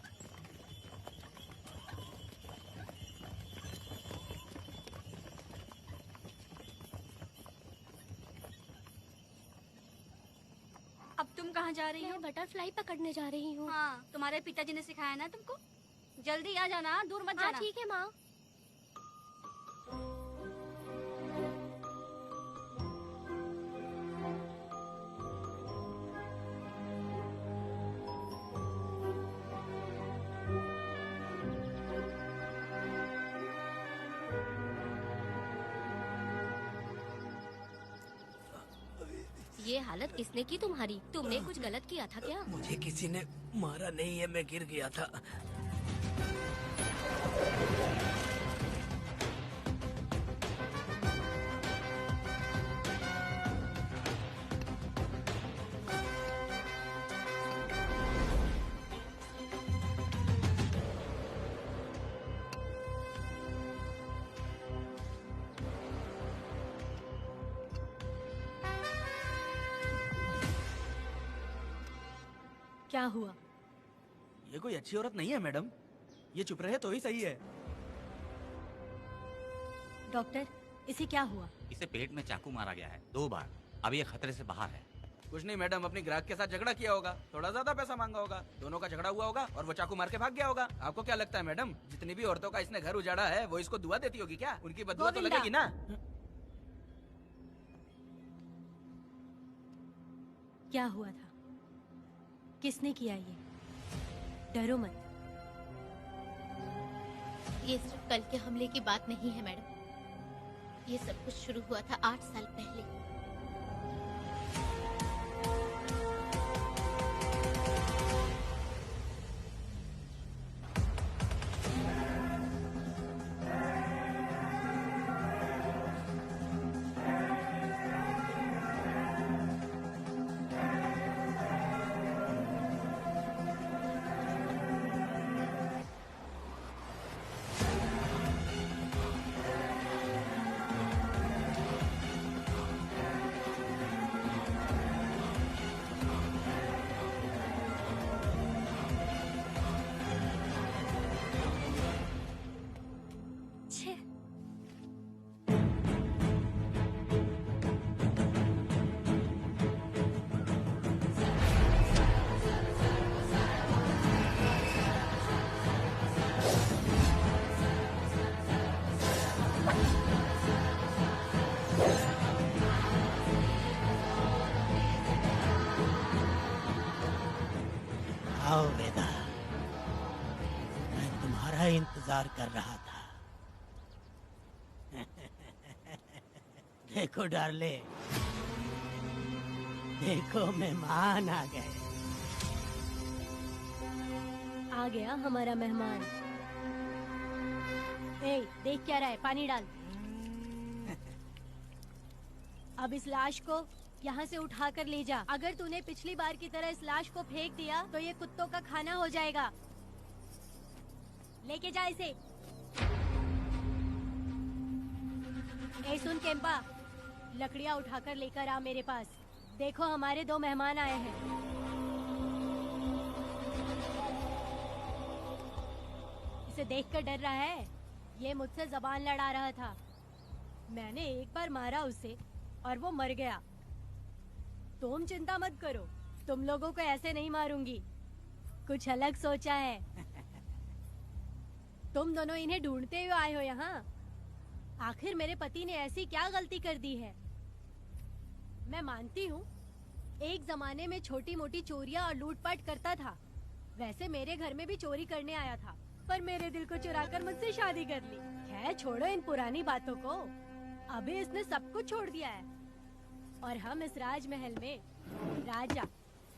अब तुम कहाँ जा रही हो? मैं बटरफ्लाई पकड़ने जा रही हूँ। हाँ, तुम्हारे पिताजी ने सिखाया ना तुमको। जल्दी आ जाना, दूर मत जाना। ठीक है माँ। ये हालत किसने की तुम्हारी? तुमने कुछ गलत किया था क्या? मुझे किसी ने मारा नहीं है, मैं गिर गया था। क्या हुआ? ये कोई अच्छी औरत नहीं है मैडम, ये चुप रहे तो ही सही है। डॉक्टर, इसे क्या हुआ? इसे पेट में चाकू मारा गया है 2 बार। अब ये खतरे से बाहर है। कुछ नहीं मैडम, अपनी ग्राहक के साथ झगड़ा किया होगा, थोड़ा ज्यादा पैसा मांगा होगा, दोनों का झगड़ा हुआ होगा और वो चाकू मार के भाग गया होगा। आपको क्या लगता है मैडम, जितनी भी औरतों का इसने घर उजाड़ा है वो इसको दुआ देती होगी क्या? उनकी बदुआ तो लगेगी ना। क्या हुआ था? किसने किया ये? डरो मत, ये सिर्फ कल के हमले की बात नहीं है मैडम। ये सब कुछ शुरू हुआ था 8 साल पहले। आओ वेदा, मैं तुम्हारा इंतजार कर रहा था। देखो डार्ले, देखो मेहमान आ गए। आ गया हमारा मेहमान। ए, देख क्या रहा है, पानी डाल। अब इस लाश को यहाँ से उठा कर ले जा। अगर तूने पिछली बार की तरह इस लाश को फेंक दिया तो ये कुत्तों का खाना हो जाएगा। लेके जा इसे। ए सुन केम्पा, लकड़ियाँ उठाकर लेकर आ मेरे पास। देखो हमारे 2 मेहमान आए हैं। इसे देखकर डर रहा है? ये मुझसे जबान लड़ा रहा था। मैंने एक बार मारा उसे और वो मर गया। तुम चिंता मत करो, तुम लोगों को ऐसे नहीं मारूंगी। कुछ अलग सोचा है। तुम दोनों इन्हें ढूंढते हुए आए हो यहाँ। आखिर मेरे पति ने ऐसी क्या गलती कर दी है? मैं मानती हूँ एक जमाने में छोटी मोटी चोरियाँ और लूटपाट करता था। वैसे मेरे घर में भी चोरी करने आया था, पर मेरे दिल को चुराकर मुझसे शादी कर ली। खैर छोड़ो इन पुरानी बातों को। अभी इसने सब कुछ छोड़ दिया है और हम इस राजमहल में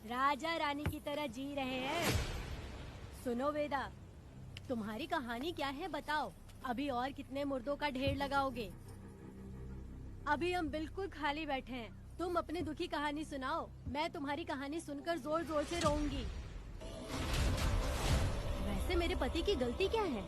राजा रानी की तरह जी रहे हैं। सुनो वेदा, तुम्हारी कहानी क्या है बताओ। अभी और कितने मुर्दों का ढेर लगाओगे? अभी हम बिल्कुल खाली बैठे हैं। तुम अपनी दुखी कहानी सुनाओ, मैं तुम्हारी कहानी सुनकर जोर जोर से रोऊंगी। वैसे मेरे पति की गलती क्या है?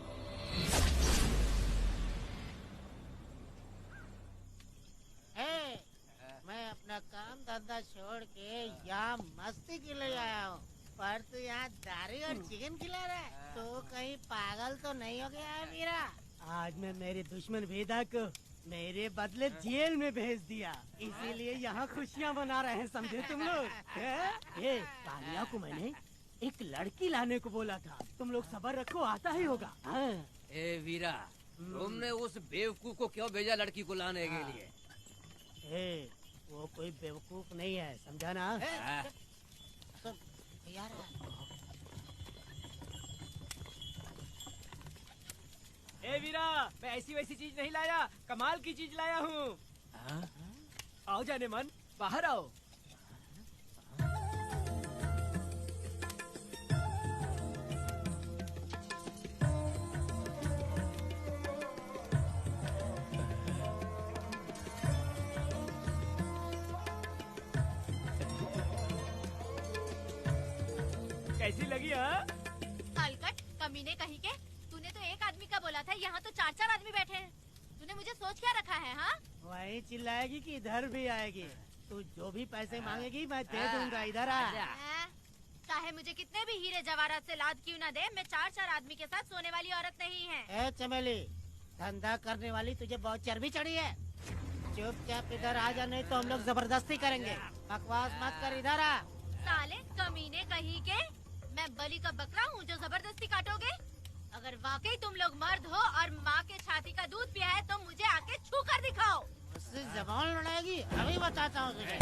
मैं अपना काम धंधा छोड़ के यहाँ मस्ती के लिए आया हूँ, पर तू यहाँ दारू और चिकन खिला रहा है। तो कहीं पागल तो नहीं हो गया है वीरा? आज मैं मेरे दुश्मन वेदा को मेरे बदले जेल में भेज दिया, इसीलिए यहाँ खुशियाँ मना रहे हैं, समझे तुम लोग? ये कालिया को मैंने एक लड़की लाने को बोला था, तुम लोग सब्र रखो, आता ही होगा। ए वीरा, तुमने उस बेवकूफ को क्यों भेजा लड़की को लाने के लिए? वो कोई बेवकूफ नहीं है, समझा ना? ए वीरा, मैं ऐसी वैसी चीज नहीं लाया, कमाल की चीज लाया हूँ। आओ जाने मन, बाहर आओ। कैसी लगी? अलकट कमीने कहीं के, तूने तो एक आदमी का बोला था, यहाँ तो 4-4 आदमी बैठे हैं। तूने मुझे सोच क्या रखा है? हाँ, वही चिल्लाएगी कि इधर भी आएगी? तू जो भी पैसे मांगेगी मैं दे दूंगा, इधर आ। चाहे मुझे कितने भी हीरे जवाहरात से लाद क्यों न दे, मैं 4-4 आदमी के साथ सोने वाली औरत नहीं है। चमेली, धंधा करने वाली तुझे बहुत चर्बी चढ़ी है। चुपचाप इधर आ जा, नहीं तो हम लोग जबरदस्ती करेंगे। बकवास मत कर, इधर आ। साले कमीने कहीं के, मैं बलि का बकरा हूँ जो जबरदस्ती काटोगे? अगर वाकई तुम लोग मर्द हो और माँ के छाती का दूध पिया है तो मुझे आके छू कर दिखाओ। उससे जबान लड़ाएगी, अभी बताता हूँ तुझे।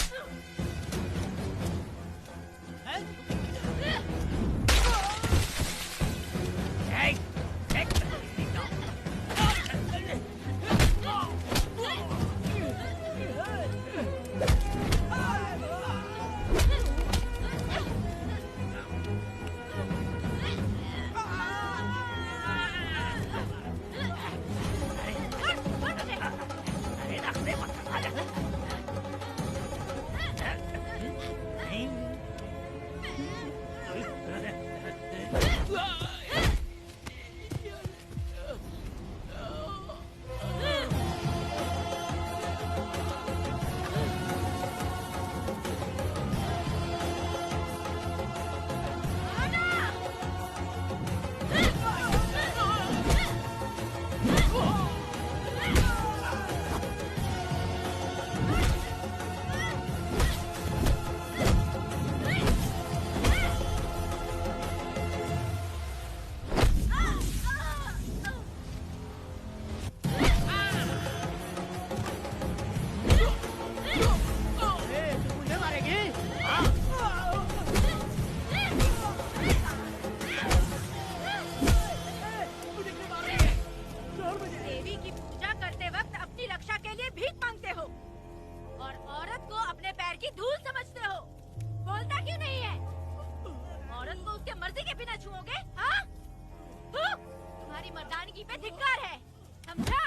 लड़की पे धिक्कार है, समझा?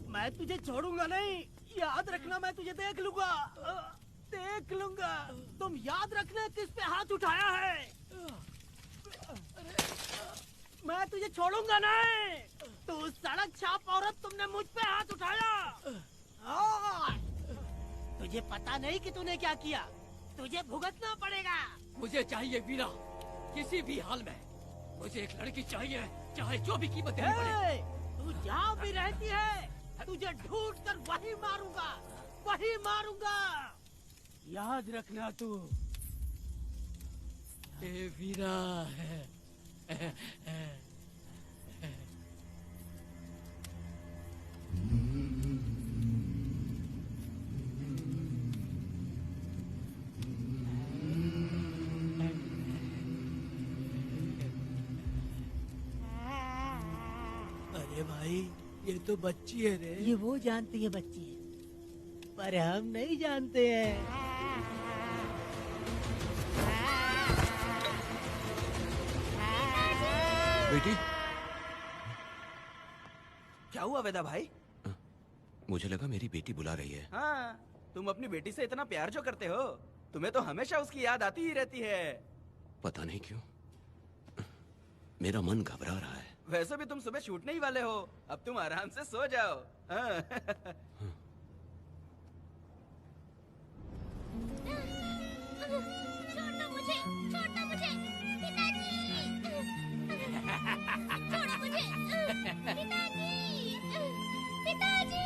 मैं तुझे छोड़ूंगा नहीं, याद रखना। मैं तुझे देख लूंगा, देख लूंगा। तुम याद रखना किस पे हाथ उठाया है। मैं तुझे छोड़ूंगा नहीं। तू सड़क छाप औरत, तुमने मुझ पे हाथ उठाया। तुझे पता नहीं कि तूने क्या किया, तुझे भुगतना पड़ेगा। मुझे चाहिए वीरा, किसी भी हाल में मुझे एक लड़की चाहिए, चाहे जो भी कीमत देनी पड़े। तू जहाँ भी रहती है, तुझे ढूंढ कर वही मारूंगा, वही मारूंगा। याद रखना तू। ए वीरा है। अरे भाई, ये तो बच्ची है रे। ये वो जानती है बच्ची है, पर हम नहीं जानते हैं। बेटी, क्या हुआ वेदा भाई? मुझे लगा मेरी बेटी बुला रही है। हाँ, तुम अपनी बेटी से इतना प्यार जो करते हो, तुम्हें तो हमेशा उसकी याद आती ही रहती है। पता नहीं क्यों मेरा मन घबरा रहा है। वैसे भी तुम सुबह छूटने ही वाले हो, अब तुम आराम से सो जाओ। हाँ। छोड़ो मुझे, छोड़ो मुझे, पिताजी। छोड़ो मुझे, पिताजी, पिताजी।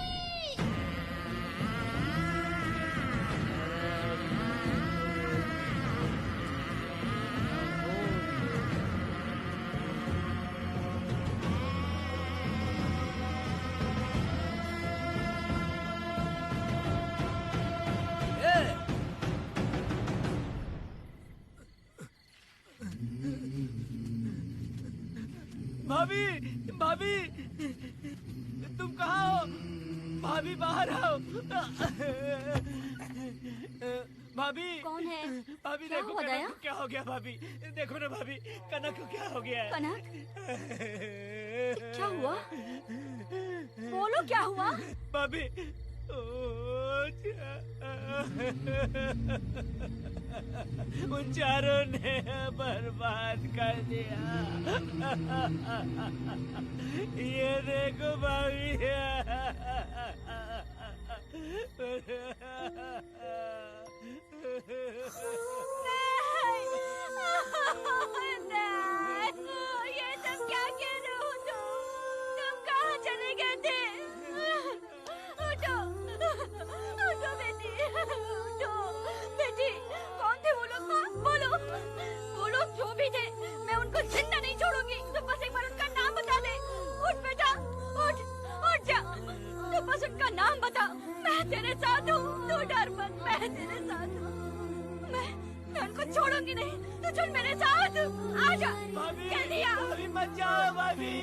भाभी, भाभी, तुम कहाँ हो? भाभी बाहर आओ। भाभी, कौन है? भाभी क्या देखो हुआ कनक दया? को क्या हो गया। भाभी देखो ना, भाभी कनक को क्या हो गया है। कनक, क्या हुआ? बोलो क्या हुआ? भाभी, उन चारों ने बर्बाद कर दिया। ये देखो भाभी। ये सब क्या कह रहे हो तुम कहाँ चले गए थे? उठो, उठो बेटी, उठो। बेटी, कौन थे वो लोग? बोलो, वो लोग जो भी थे, मैं उनको जिंदा नहीं छोड़ूंगी। तुम बस एक बार उनका नाम बता दे। उठ बेटा, उठ, उठ जा। तू बस उनका नाम बता, मैं तेरे साथ हूँ। तू डर मत, मैं तेरे साथ हूँ। मैं उनको छोड़ूंगी नहीं। तू चल मेरे साथ, आजा जल्दी आ। भाभी मत जाओ भाभी।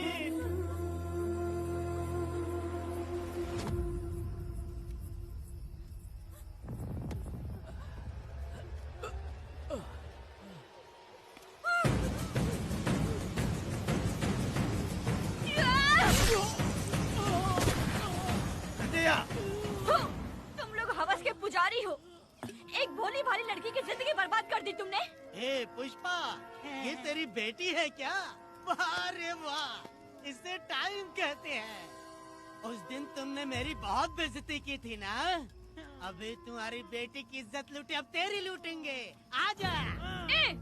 तुम लोग हवस के पुजारी हो। एक भोली भाली लड़की की जिंदगी बर्बाद कर दी तुमने। ए पुष्पा, ये तेरी बेटी है क्या? वाह रे वाह, इसे टाइम कहते हैं। उस दिन तुमने मेरी बहुत बेइज्जती की थी ना। अभी तुम्हारी बेटी की इज्जत लूटी, अब तेरी लूटेंगे। आजा।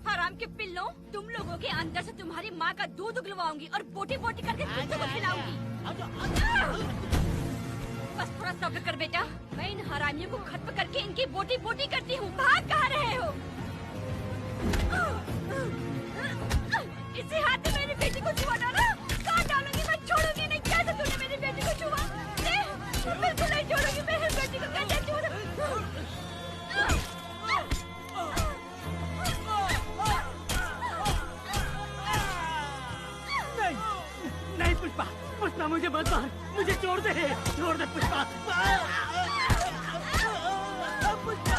हराम के पिल्लों, तुम लोगों के अंदर से तुम्हारी माँ का दूध उगलवाऊंगी और बोटी बोटी करके कुत्तों को खिलाऊंगी। बस थोड़ा सब्र कर बेटा, मैं इन हरामियों को खत्म करके इनकी बोटी बोटी करती हूँ। भाग कहाँ रहे हो? इसी हाथ में मेरी बेटी को छुआ डाला। कहाँ डालूंगी, मैं छोड़ूंगी नहीं। कैसे तूने मेरी बेटी को छुआ? बिल्कुल नहीं छोड़ूंगी मेरी बेटी को। कैसे छुआ? नहीं पुष्पा, पुष्पा मुझे मत मार, मुझे छोड़ दे, छोड़ दे पुष्पा। पुष्पा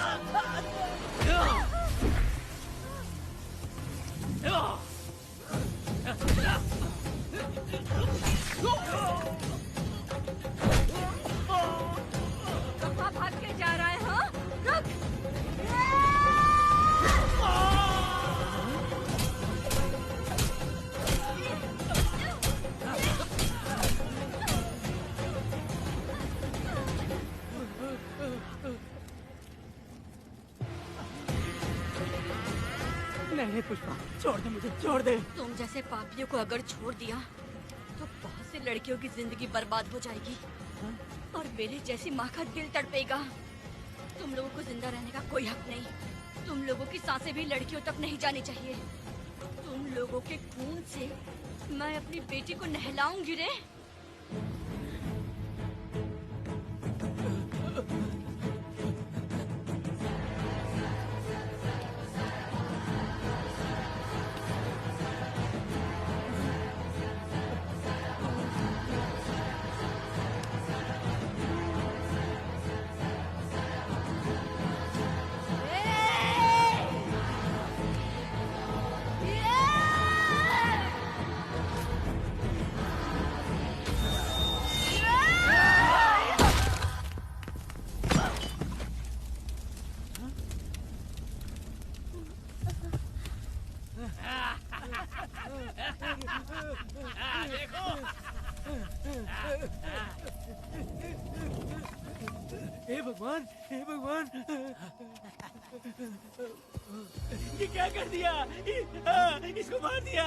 हे पुष्पा, छोड़ दे मुझे, छोड़ दे। तुम जैसे पापियों को अगर छोड़ दिया तो बहुत सी लड़कियों की जिंदगी बर्बाद हो जाएगी और मेरे जैसी माँ का दिल तड़पेगा। तुम लोगों को जिंदा रहने का कोई हक नहीं। तुम लोगों की सांसें भी लड़कियों तक नहीं जानी चाहिए। तुम लोगों के खून से मैं अपनी बेटी को नहलाऊंगी रे। हे भगवान, हे भगवान, ये क्या कर दिया? इसको मार दिया।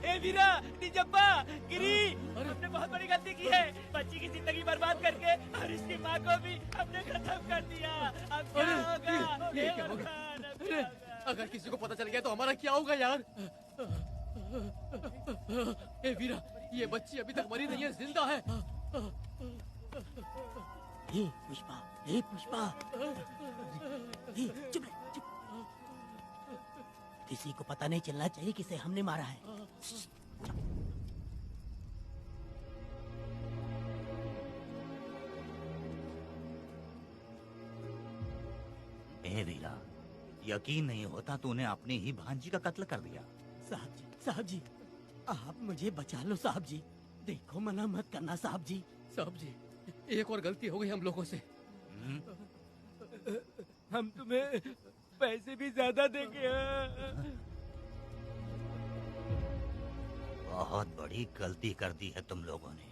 ए वीरा, निजप्पा, गिरी, हमने बहुत बड़ी गलती की है। बच्ची की जिंदगी बर्बाद करके और इसकी माँ को भी हमने खत्म कर दिया। अब क्या होगा? ये क्या होगा? अरे, अगर किसी को पता चल गया तो हमारा क्या होगा यार? ए वीरा, ये बच्ची अभी तक मरी नहीं है, जिंदा है। हे पुष्पा, हे पुष्पा, हे चुप रह, चुप। किसी को पता नहीं चलना चाहिए किसे हमने मारा है। ए वीरा, यकीन नहीं होता तूने अपनी ही भांजी का कत्ल कर दिया। साहब जी, आप मुझे बचा लो साहब जी। देखो, मना मत करना साहब जी। साहब जी, एक और गलती हो गई हम लोगों से। हम तुम्हें पैसे भी ज्यादा देंगे। बहुत बड़ी गलती कर दी है तुम लोगों ने।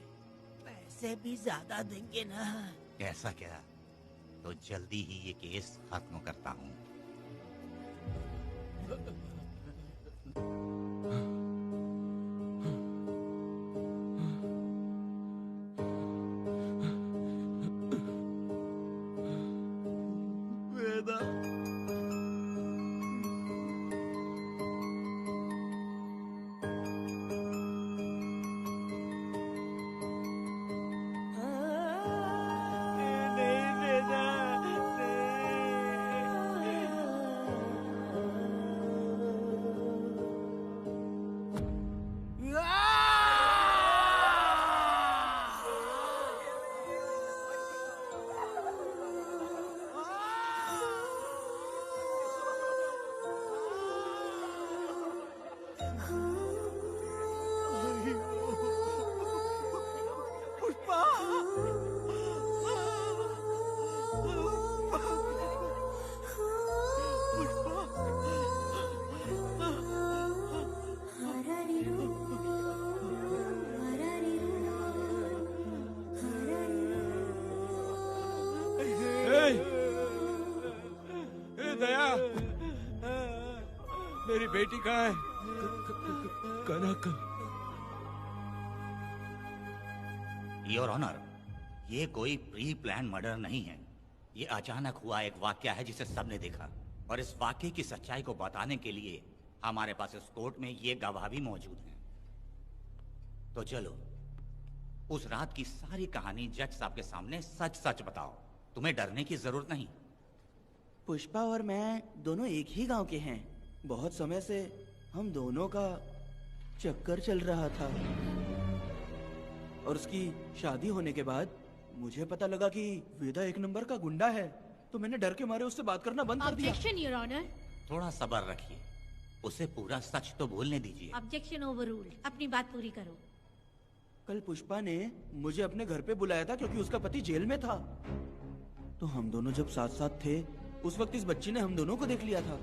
पैसे भी ज्यादा देंगे ना? ऐसा क्या? तो जल्दी ही ये केस खत्म करता हूँ। मेरी बेटी कहाँ है? कनक। योर ऑनर, ये कोई प्री प्लान मर्डर नहीं है। ये अचानक हुआ एक वाकया है जिसे सबने देखा, और इस वाकये की सच्चाई को बताने के लिए हमारे पास इस कोर्ट में ये गवाह भी मौजूद हैं। तो चलो, उस रात की सारी कहानी जज साहब के सामने सच सच बताओ। तुम्हें डरने की जरूरत नहीं। पुष्पा और मैं दोनों एक ही गांव के हैं। बहुत समय से हम दोनों का चक्कर चल रहा था, और उसकी शादी होने के बाद मुझे पता लगा कि वेदा एक नंबर का गुंडा है, तो मैंने डर के मारे उससे बात करना बंद कर दिया। Objection your honour. थोड़ा सब्र रखिए, उसे पूरा सच तो बोलने दीजिए। Objection overruled. अपनी बात पूरी करो। कल पुष्पा ने मुझे अपने घर पे बुलाया था क्योंकि उसका पति जेल में था। तो हम दोनों जब साथ साथ थे, उस वक्त इस बच्ची ने हम दोनों को देख लिया था।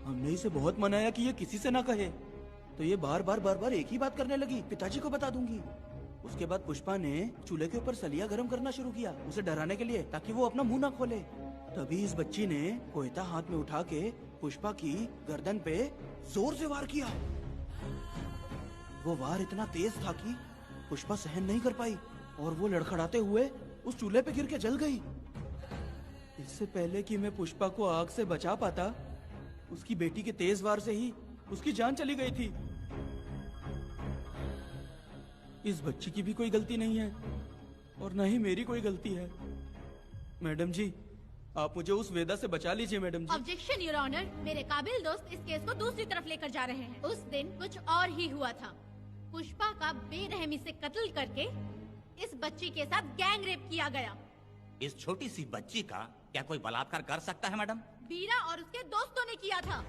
हमने इसे बहुत मनाया कि ये किसी से ना कहे, तो ये बार बार एक ही बात करने लगी, पिताजी को बता दूंगी। उसके बाद पुष्पा ने चूल्हे के ऊपर सलिया गर्म करना शुरू किया, उसे डराने के लिए, ताकि वो अपना मुंह ना खोले। तभी इस बच्ची ने कोयता हाथ में उठा के पुष्पा की गर्दन पे जोर से वार किया। वो वार इतना तेज था कि पुष्पा सहन नहीं कर पाई और वो लड़खड़ाते हुए उस चूल्हे पे गिर के जल गई। इससे पहले कि मैं पुष्पा को आग से बचा पाता, उसकी बेटी के तेज वार से ही उसकी जान चली गई थी। इस बच्ची की भी कोई गलती नहीं है और न ही मेरी कोई गलती है। मैडम जी, आप मुझे उस वेदा से बचा लीजिए madam ji. Objection your honour, मेरे काबिल दोस्त इस केस को दूसरी तरफ लेकर जा रहे हैं। उस दिन कुछ और ही हुआ था। पुष्पा का बेरहमी से कत्ल करके इस बच्ची के साथ गैंग रेप किया गया। इस छोटी सी बच्ची का क्या कोई बलात्कार कर सकता है मैडम? बीरा और उसके दोस्तों ने किया था।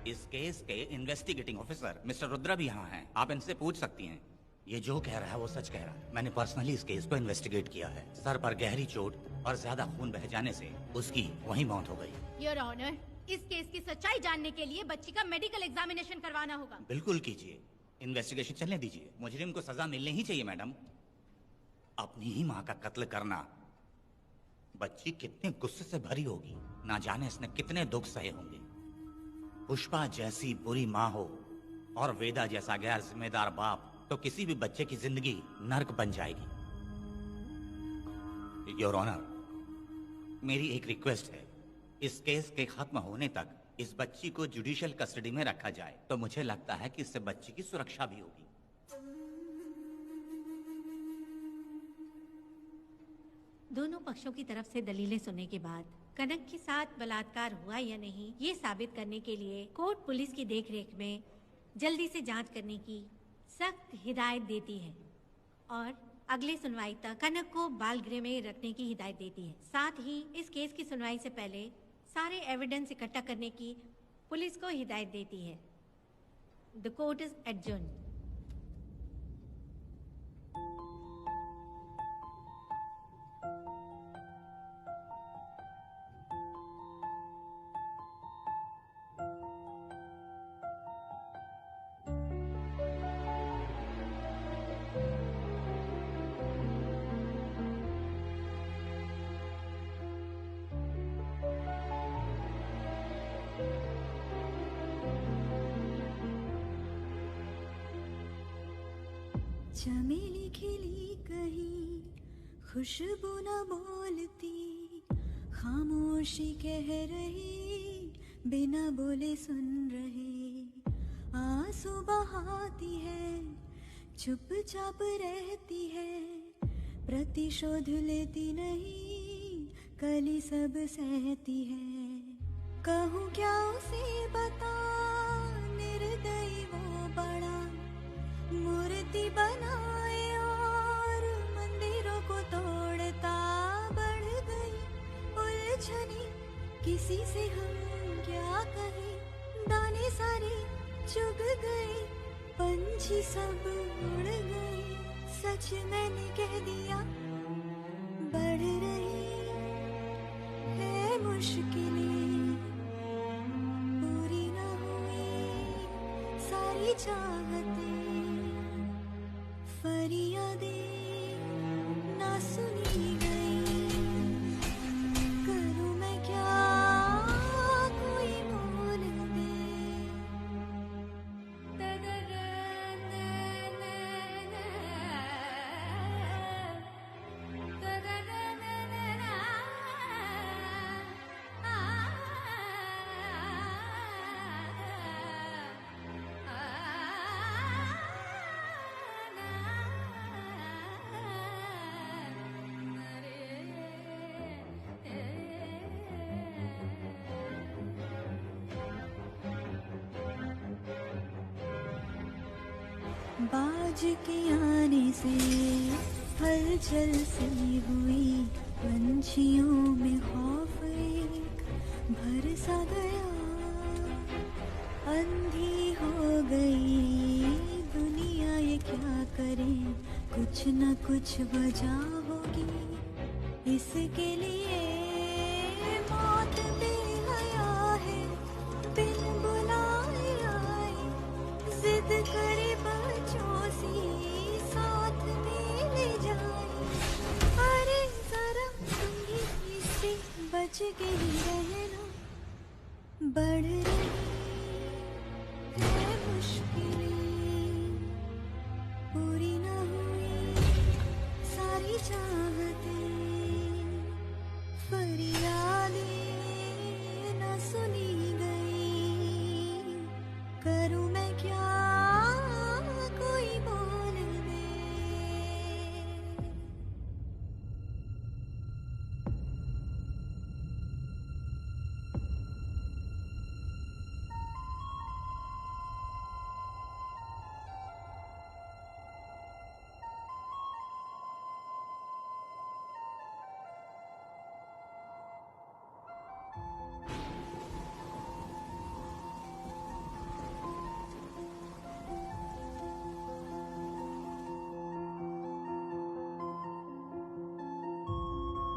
इस केस के इन्वेस्टिगेटिंग ऑफिसर मिस्टर रुद्रा भी यहाँ हैं। आप इनसे पूछ सकती हैं। ये जो कह रहा है वो सच कह रहा है। मैंने पर्सनली इस केस को इन्वेस्टिगेट किया है। सर पर गहरी चोट और ज्यादा खून बह जाने से उसकी वहीं मौत हो गई। योर ऑनर, इस केस की सच्चाई जानने के लिए बच्ची का मेडिकल एग्जामिनेशन करवाना होगा। बिल्कुल कीजिए, इन्वेस्टिगेशन चलने दीजिए। मुजरिम को सजा मिलनी ही चाहिए मैडम। अपनी ही माँ का कत्ल करना, बच्ची कितने गुस्से से भरी होगी, ना जाने इसने कितने दुख सहे होंगे। पुष्पा जैसी बुरी माँ हो और वेदा जैसा गैर जिम्मेदार बाप, तो किसी भी बच्चे की जिंदगी नर्क बन जाएगी। योर ऑनर, मेरी एक रिक्वेस्ट है, इस केस के खत्म होने तक इस बच्ची को जुडिशियल कस्टडी में रखा जाए, तो मुझे लगता है कि इससे बच्ची की सुरक्षा भी होगी। दोनों पक्षों की तरफ से दलीलें सुनने के बाद कनक के साथ बलात्कार हुआ या नहीं, ये साबित करने के लिए कोर्ट पुलिस की देखरेख में जल्दी से जांच करने की सख्त हिदायत देती है और अगले सुनवाई तक कनक को बाल गृह में रखने की हिदायत देती है। साथ ही इस केस की सुनवाई से पहले सारे एविडेंस इकट्ठा करने की पुलिस को हिदायत देती है। The court is adjourned. चमेली खिली कहीं खुशबू न बोलती, खामोशी कह रही बिना बोले सुन रहे। आंसू बहाती है, चुपचाप रहती है, प्रतिशोध लेती नहीं, कली सब सहती है। कहूँ क्या उसे बता, निर्दयी वो बड़ा, मूर्ति बनाए और मंदिरों को तोड़ता। बढ़ गई उलझनी, किसी से हम क्या कहें, दाने सारे चुग गए, पंछी सब उड़ गए। सच मैंने कह दिया, बढ़ रही है मुश्किलें, पूरी न हुई सारी चाहतें, फरियादें ना सुनी गई। करूं मैं क्या कोई मोल दे। बाज के आने से हलचल सी हुई, पंछियों में खौफ एक भर सा गया। अंधी हो गई दुनिया, ये क्या करे, कुछ न कुछ वजह होगी। इसके लिए मौत बेहया है, बिन बुलाए आए, जिद करे बच्चों सी साथ में ले जाए। अरे जरा तुम ही इससे बच के ही रहना, बढ़ रही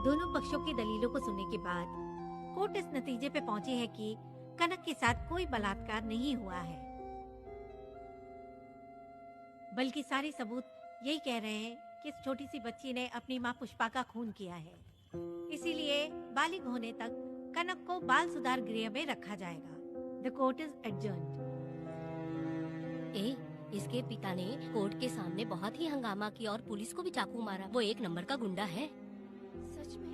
दोनों पक्षों की दलीलों को सुनने के बाद कोर्ट इस नतीजे पे पहुंची है कि कनक के साथ कोई बलात्कार नहीं हुआ है, बल्कि सारे सबूत यही कह रहे हैं कि इस छोटी सी बच्ची ने अपनी माँ पुष्पा का खून किया है। इसीलिए बालिग होने तक कनक को बाल सुधार गृह में रखा जाएगा। The court is adjourned. इसके पिता ने कोर्ट के सामने बहुत ही हंगामा किया और पुलिस को भी चाकू मारा। वो एक नंबर का गुंडा है। सच में?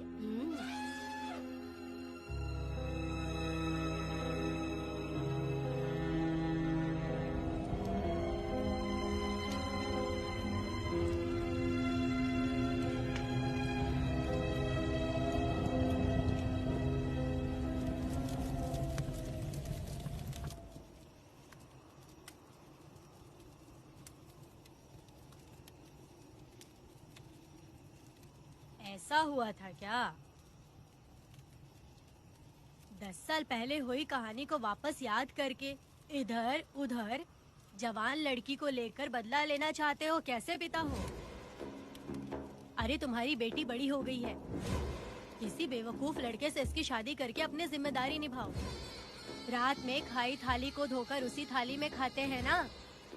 ऐसा हुआ था क्या? 10 साल पहले हुई कहानी को वापस याद करके इधर उधर जवान लड़की को लेकर बदला लेना चाहते हो? कैसे पिता हो? अरे तुम्हारी बेटी बड़ी हो गई है, किसी बेवकूफ लड़के से इसकी शादी करके अपनी जिम्मेदारी निभाओ। रात में खाई थाली को धोकर उसी थाली में खाते हैं ना,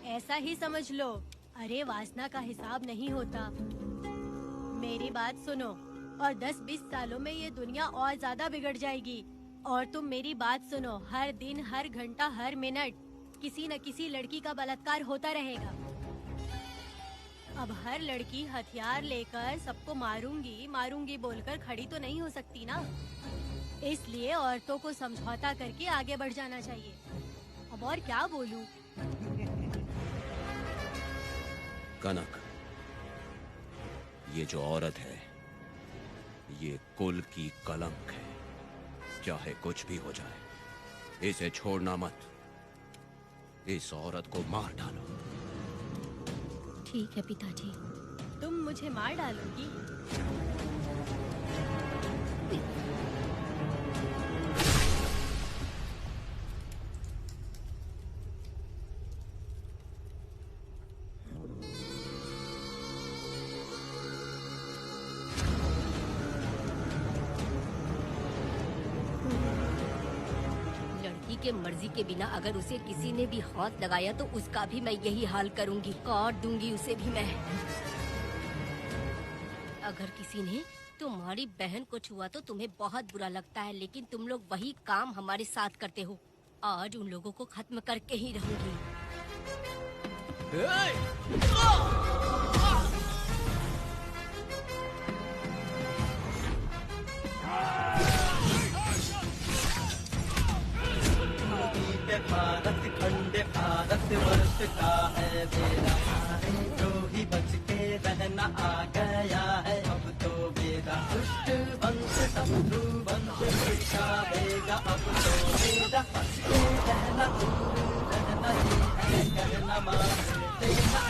ऐसा ही समझ लो। अरे वासना का हिसाब नहीं होता। मेरी बात सुनो, और 10-20 सालों में ये दुनिया और ज्यादा बिगड़ जाएगी। और तुम मेरी बात सुनो, हर दिन, हर घंटा, हर मिनट किसी न किसी लड़की का बलात्कार होता रहेगा। अब हर लड़की हथियार लेकर सबको मारूंगी मारूंगी बोलकर खड़ी तो नहीं हो सकती ना। इसलिए औरतों को समझौता करके आगे बढ़ जाना चाहिए। अब और क्या बोलूं? कनक, ये जो औरत है, ये कुल की कलंक है। चाहे कुछ भी हो जाए, इसे छोड़ना मत। इस औरत को मार डालो। ठीक है पिताजी। तुम मुझे मार डालोगी? के मर्जी के बिना अगर उसे किसी ने भी हाथ लगाया तो उसका भी मैं यही हाल करूंगी। काट दूंगी उसे भी मैं। अगर किसी ने तुम्हारी बहन को छुआ तो तुम्हें बहुत बुरा लगता है, लेकिन तुम लोग वही काम हमारे साथ करते हो। आज उन लोगों को खत्म करके ही रहूंगी। भारत खंड भारत वर्ष का है बेड़ा, जो ही बच के रहना आ गया है अब तो बेड़ा। दुष्ट वंश शत्रु वंश छिपाएगा अब तो बेड़ा। बच के रहना दूर रहना ही है कहना मान देना।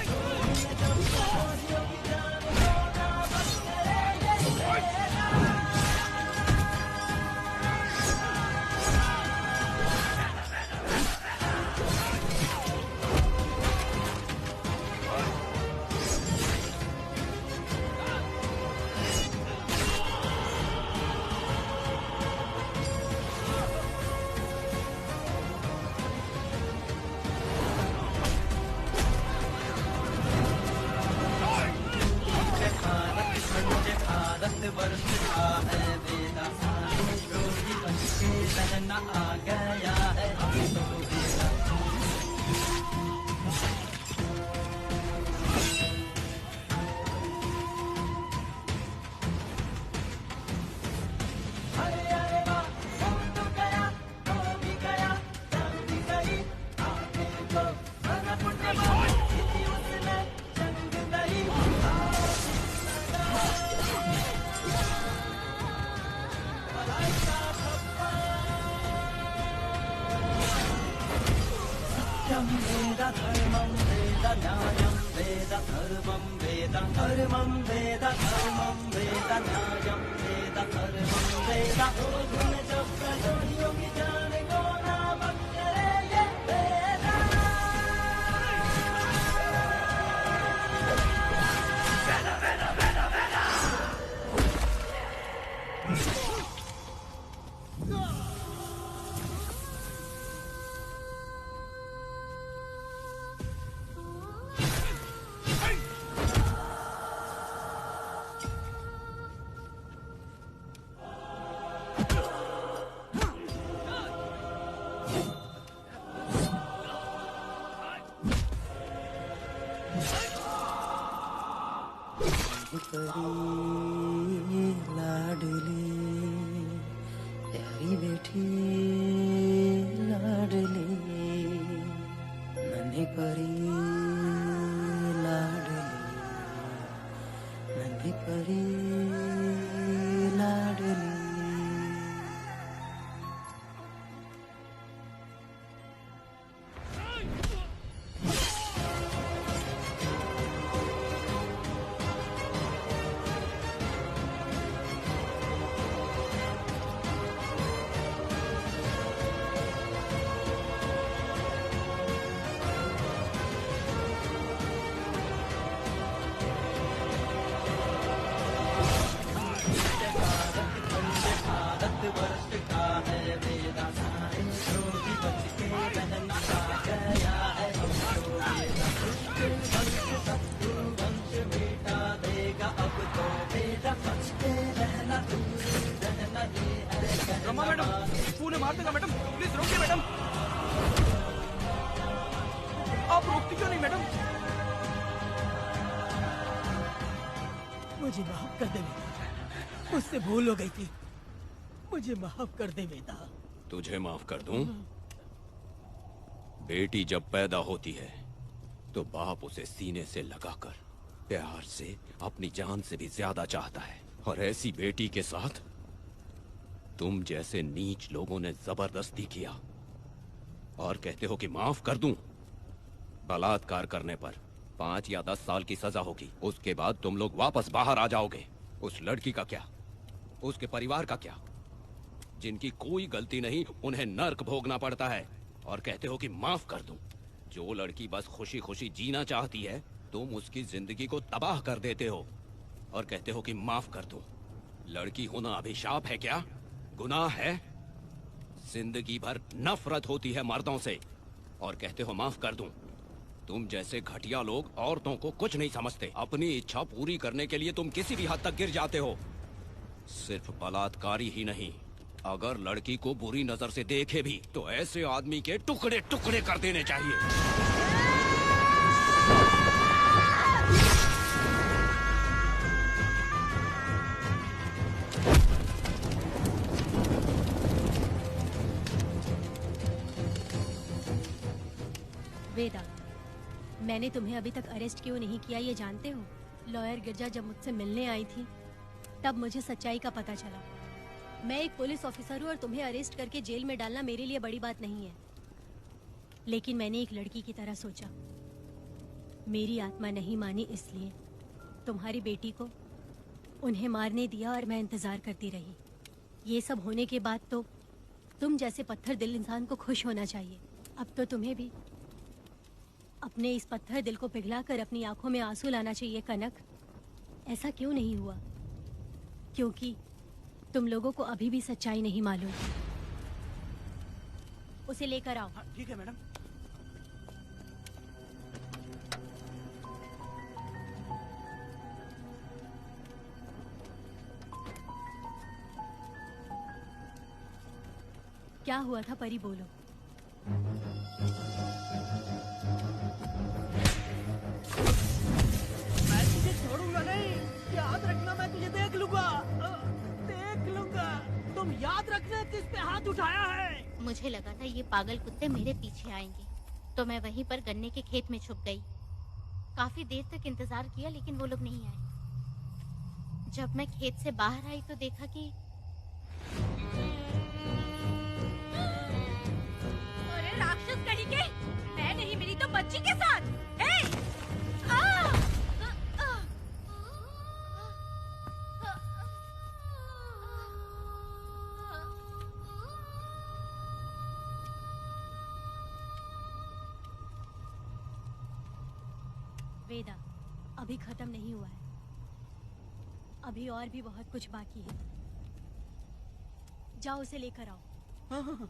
वर्ष का है बेड़ा, जो ही बच के रहना आ गया है अब तो बेड़ा। अरे वाह, तो गया तो भी गया, जान भी गई आगे तो बना फुटबॉल इसी उसने जंग गई। वेदा धर्मं वेदा न्यायं वेदा धर्मं वेदा धर्मं वेदा धर्मं वेदा न्यायं वेदा धर्मं वेदा। धुन जब प्रयोगियों की जाने को ना बख्शे ये वेदा। वेदा वेदा वेदा वेदा। परी लाडली प्यारी बेटी लाडली नन्ही परी लाडली नन्ही परी लाडली रमा मैडम, फूल मार देगा मैडम, प्लीज रोकिए मैडम। आप रोकती क्यों नहीं मैडम? मुझे माफ कर दे वेदा, मुझसे भूल हो गई थी, मुझे माफ कर दे वेदा। तुझे माफ कर दूं? बेटी जब पैदा होती है तो बाप उसे सीने से लगाकर प्यार से अपनी जान से भी ज्यादा चाहता है, और ऐसी बेटी के साथ तुम जैसे नीच लोगों ने जबरदस्ती किया और कहते हो कि माफ कर दूं। बलात्कार करने पर 5 या 10 साल की सजा होगी, उसके बाद तुम लोग वापस बाहर आ जाओगे। उस लड़की का क्या, उसके परिवार का क्या, जिनकी कोई गलती नहीं, उन्हें नर्क भोगना पड़ता है, और कहते हो कि माफ कर दूं। जो लड़की बस खुशी खुशी जीना चाहती है, तुम उसकी जिंदगी को तबाह कर देते हो और कहते हो कि माफ कर दूं। लड़की होना अभिशाप है क्या, गुनाह है? जिंदगी भर नफरत होती है मर्दों से और कहते हो माफ कर दूं। तुम जैसे घटिया लोग औरतों को कुछ नहीं समझते। अपनी इच्छा पूरी करने के लिए तुम किसी भी हद तक गिर जाते हो। सिर्फ बलात्कारी ही नहीं, अगर लड़की को बुरी नजर से देखे भी तो ऐसे आदमी के टुकड़े टुकड़े कर देने चाहिए। वेदा, मैंने तुम्हें अभी तक अरेस्ट क्यों नहीं किया ये जानते हो? लॉयर गिरजा जब मुझसे मिलने आई थी तब मुझे सच्चाई का पता चला। मैं एक पुलिस ऑफिसर हूँ और तुम्हें अरेस्ट करके जेल में डालना मेरे लिए बड़ी बात नहीं है, लेकिन मैंने एक लड़की की तरह सोचा। मेरी आत्मा नहीं मानी, इसलिए तुम्हारी बेटी को उन्हें मारने दिया और मैं इंतजार करती रही। ये सब होने के बाद तो तुम जैसे पत्थर दिल इंसान को खुश होना चाहिए। अब तो तुम्हें भी अपने इस पत्थर दिल को पिघलाकर अपनी आंखों में आंसू लाना चाहिए कनक। ऐसा क्यों नहीं हुआ? क्योंकि तुम लोगों को अभी भी सच्चाई नहीं मालूम। उसे लेकर आओ। ठीक है मैडम। क्या हुआ था परी, बोलो। मैं तुझे छोड़ूंगा नहीं, याद रखना, मैं तुझे देख लूंगा, देख लूंगा। तुम याद रखना किस पे हाथ उठाया है। मुझे लगा था ये पागल कुत्ते मेरे पीछे आएंगे, तो मैं वहीं पर गन्ने के खेत में छुप गई। काफी देर तक इंतजार किया लेकिन वो लोग नहीं आए। जब मैं खेत से बाहर आई तो देखा कि अरे राक्षस कहीं के, मैं नहीं मिली तो बच्ची के साथ। वेदा, अभी खत्म नहीं हुआ है, अभी और भी बहुत कुछ बाकी है। जाओ उसे लेकर आओ। हाँ हाँ हाँ।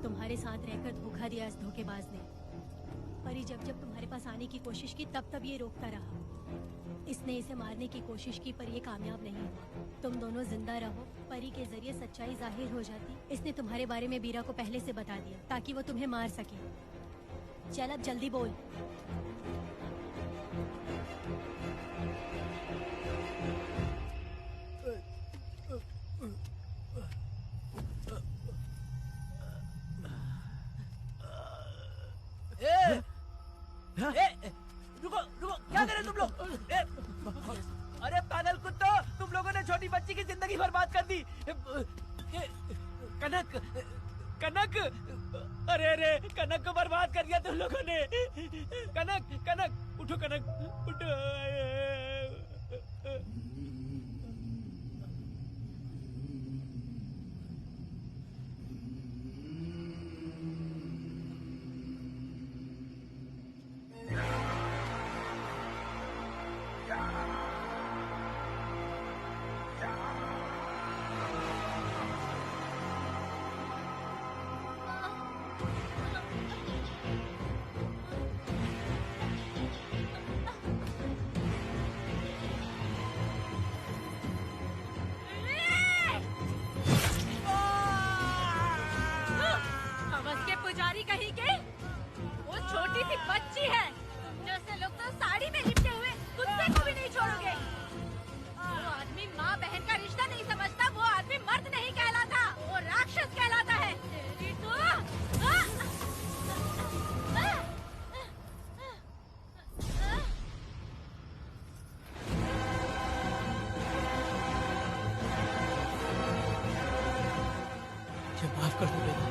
तुम्हारे साथ रहकर धोखा दिया इस धोखेबाज ने। परी जब जब तुम्हारे पास आने की कोशिश की तब तब ये रोकता रहा। इसने इसे मारने की कोशिश की पर ये कामयाब नहीं हुआ। तुम दोनों जिंदा रहो, परी के जरिए सच्चाई जाहिर हो जाती। इसने तुम्हारे बारे में बीरा को पहले से बता दिया ताकि वो तुम्हें मार सके। चल अब जल्दी बोल। रुको रुको, क्या कर रहे तुम लोग? अरे पागल कुत्तो, तुम लोगों ने छोटी बच्ची की जिंदगी बर्बाद कर दी। कनक कनक, अरे अरे कनक को बर्बाद कर दिया तुम लोगों ने। कनक कनक उठो, कनक उठो। पुजारी कहीं के, वो छोटी सी बच्ची है। जैसे लोग तो साड़ी में लिपटे हुए कुत्ते को भी नहीं छोड़ोगे। वो आदमी माँ बहन का रिश्ता नहीं समझता, वो आदमी मर्द नहीं कहलाता, वो राक्षस कहलाता है। तेरी तो माफ कर दो बेटा।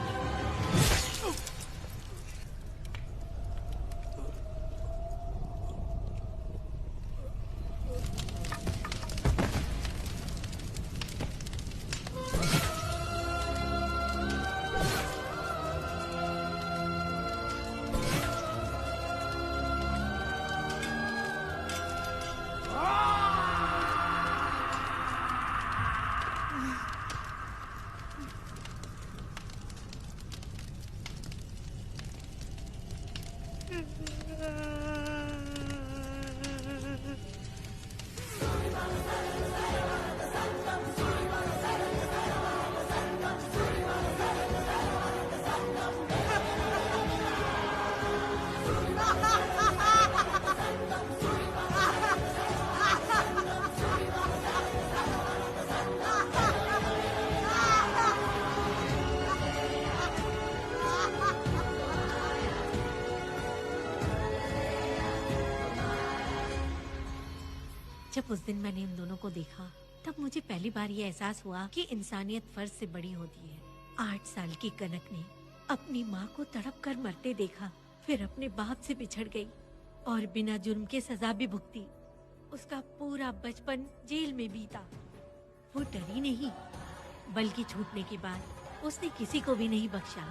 जब उस दिन मैंने इन दोनों को देखा तब मुझे पहली बार ये एहसास हुआ कि इंसानियत फर्ज से बड़ी होती है। 8 साल की कनक ने अपनी माँ को तड़प कर मरते देखा, फिर अपने बाप से बिछड़ गई और बिना जुर्म के सजा भी भुगती। उसका पूरा बचपन जेल में बीता। वो डरी नहीं, बल्कि छूटने के बाद उसने किसी को भी नहीं बख्शा।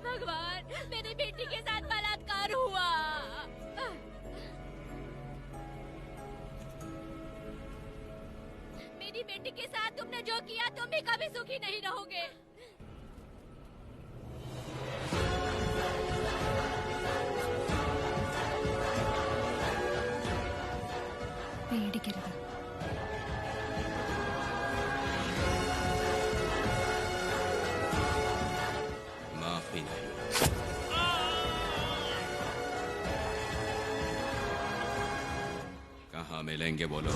भगवान, मेरी बेटी के साथ बलात्कार हुआ। मेरी बेटी के साथ तुमने जो किया तुम भी कभी सुखी नहीं रहोगे। പേടിക്കരുത്. माफी नहीं। कहाँ मिलेंगे बोलो?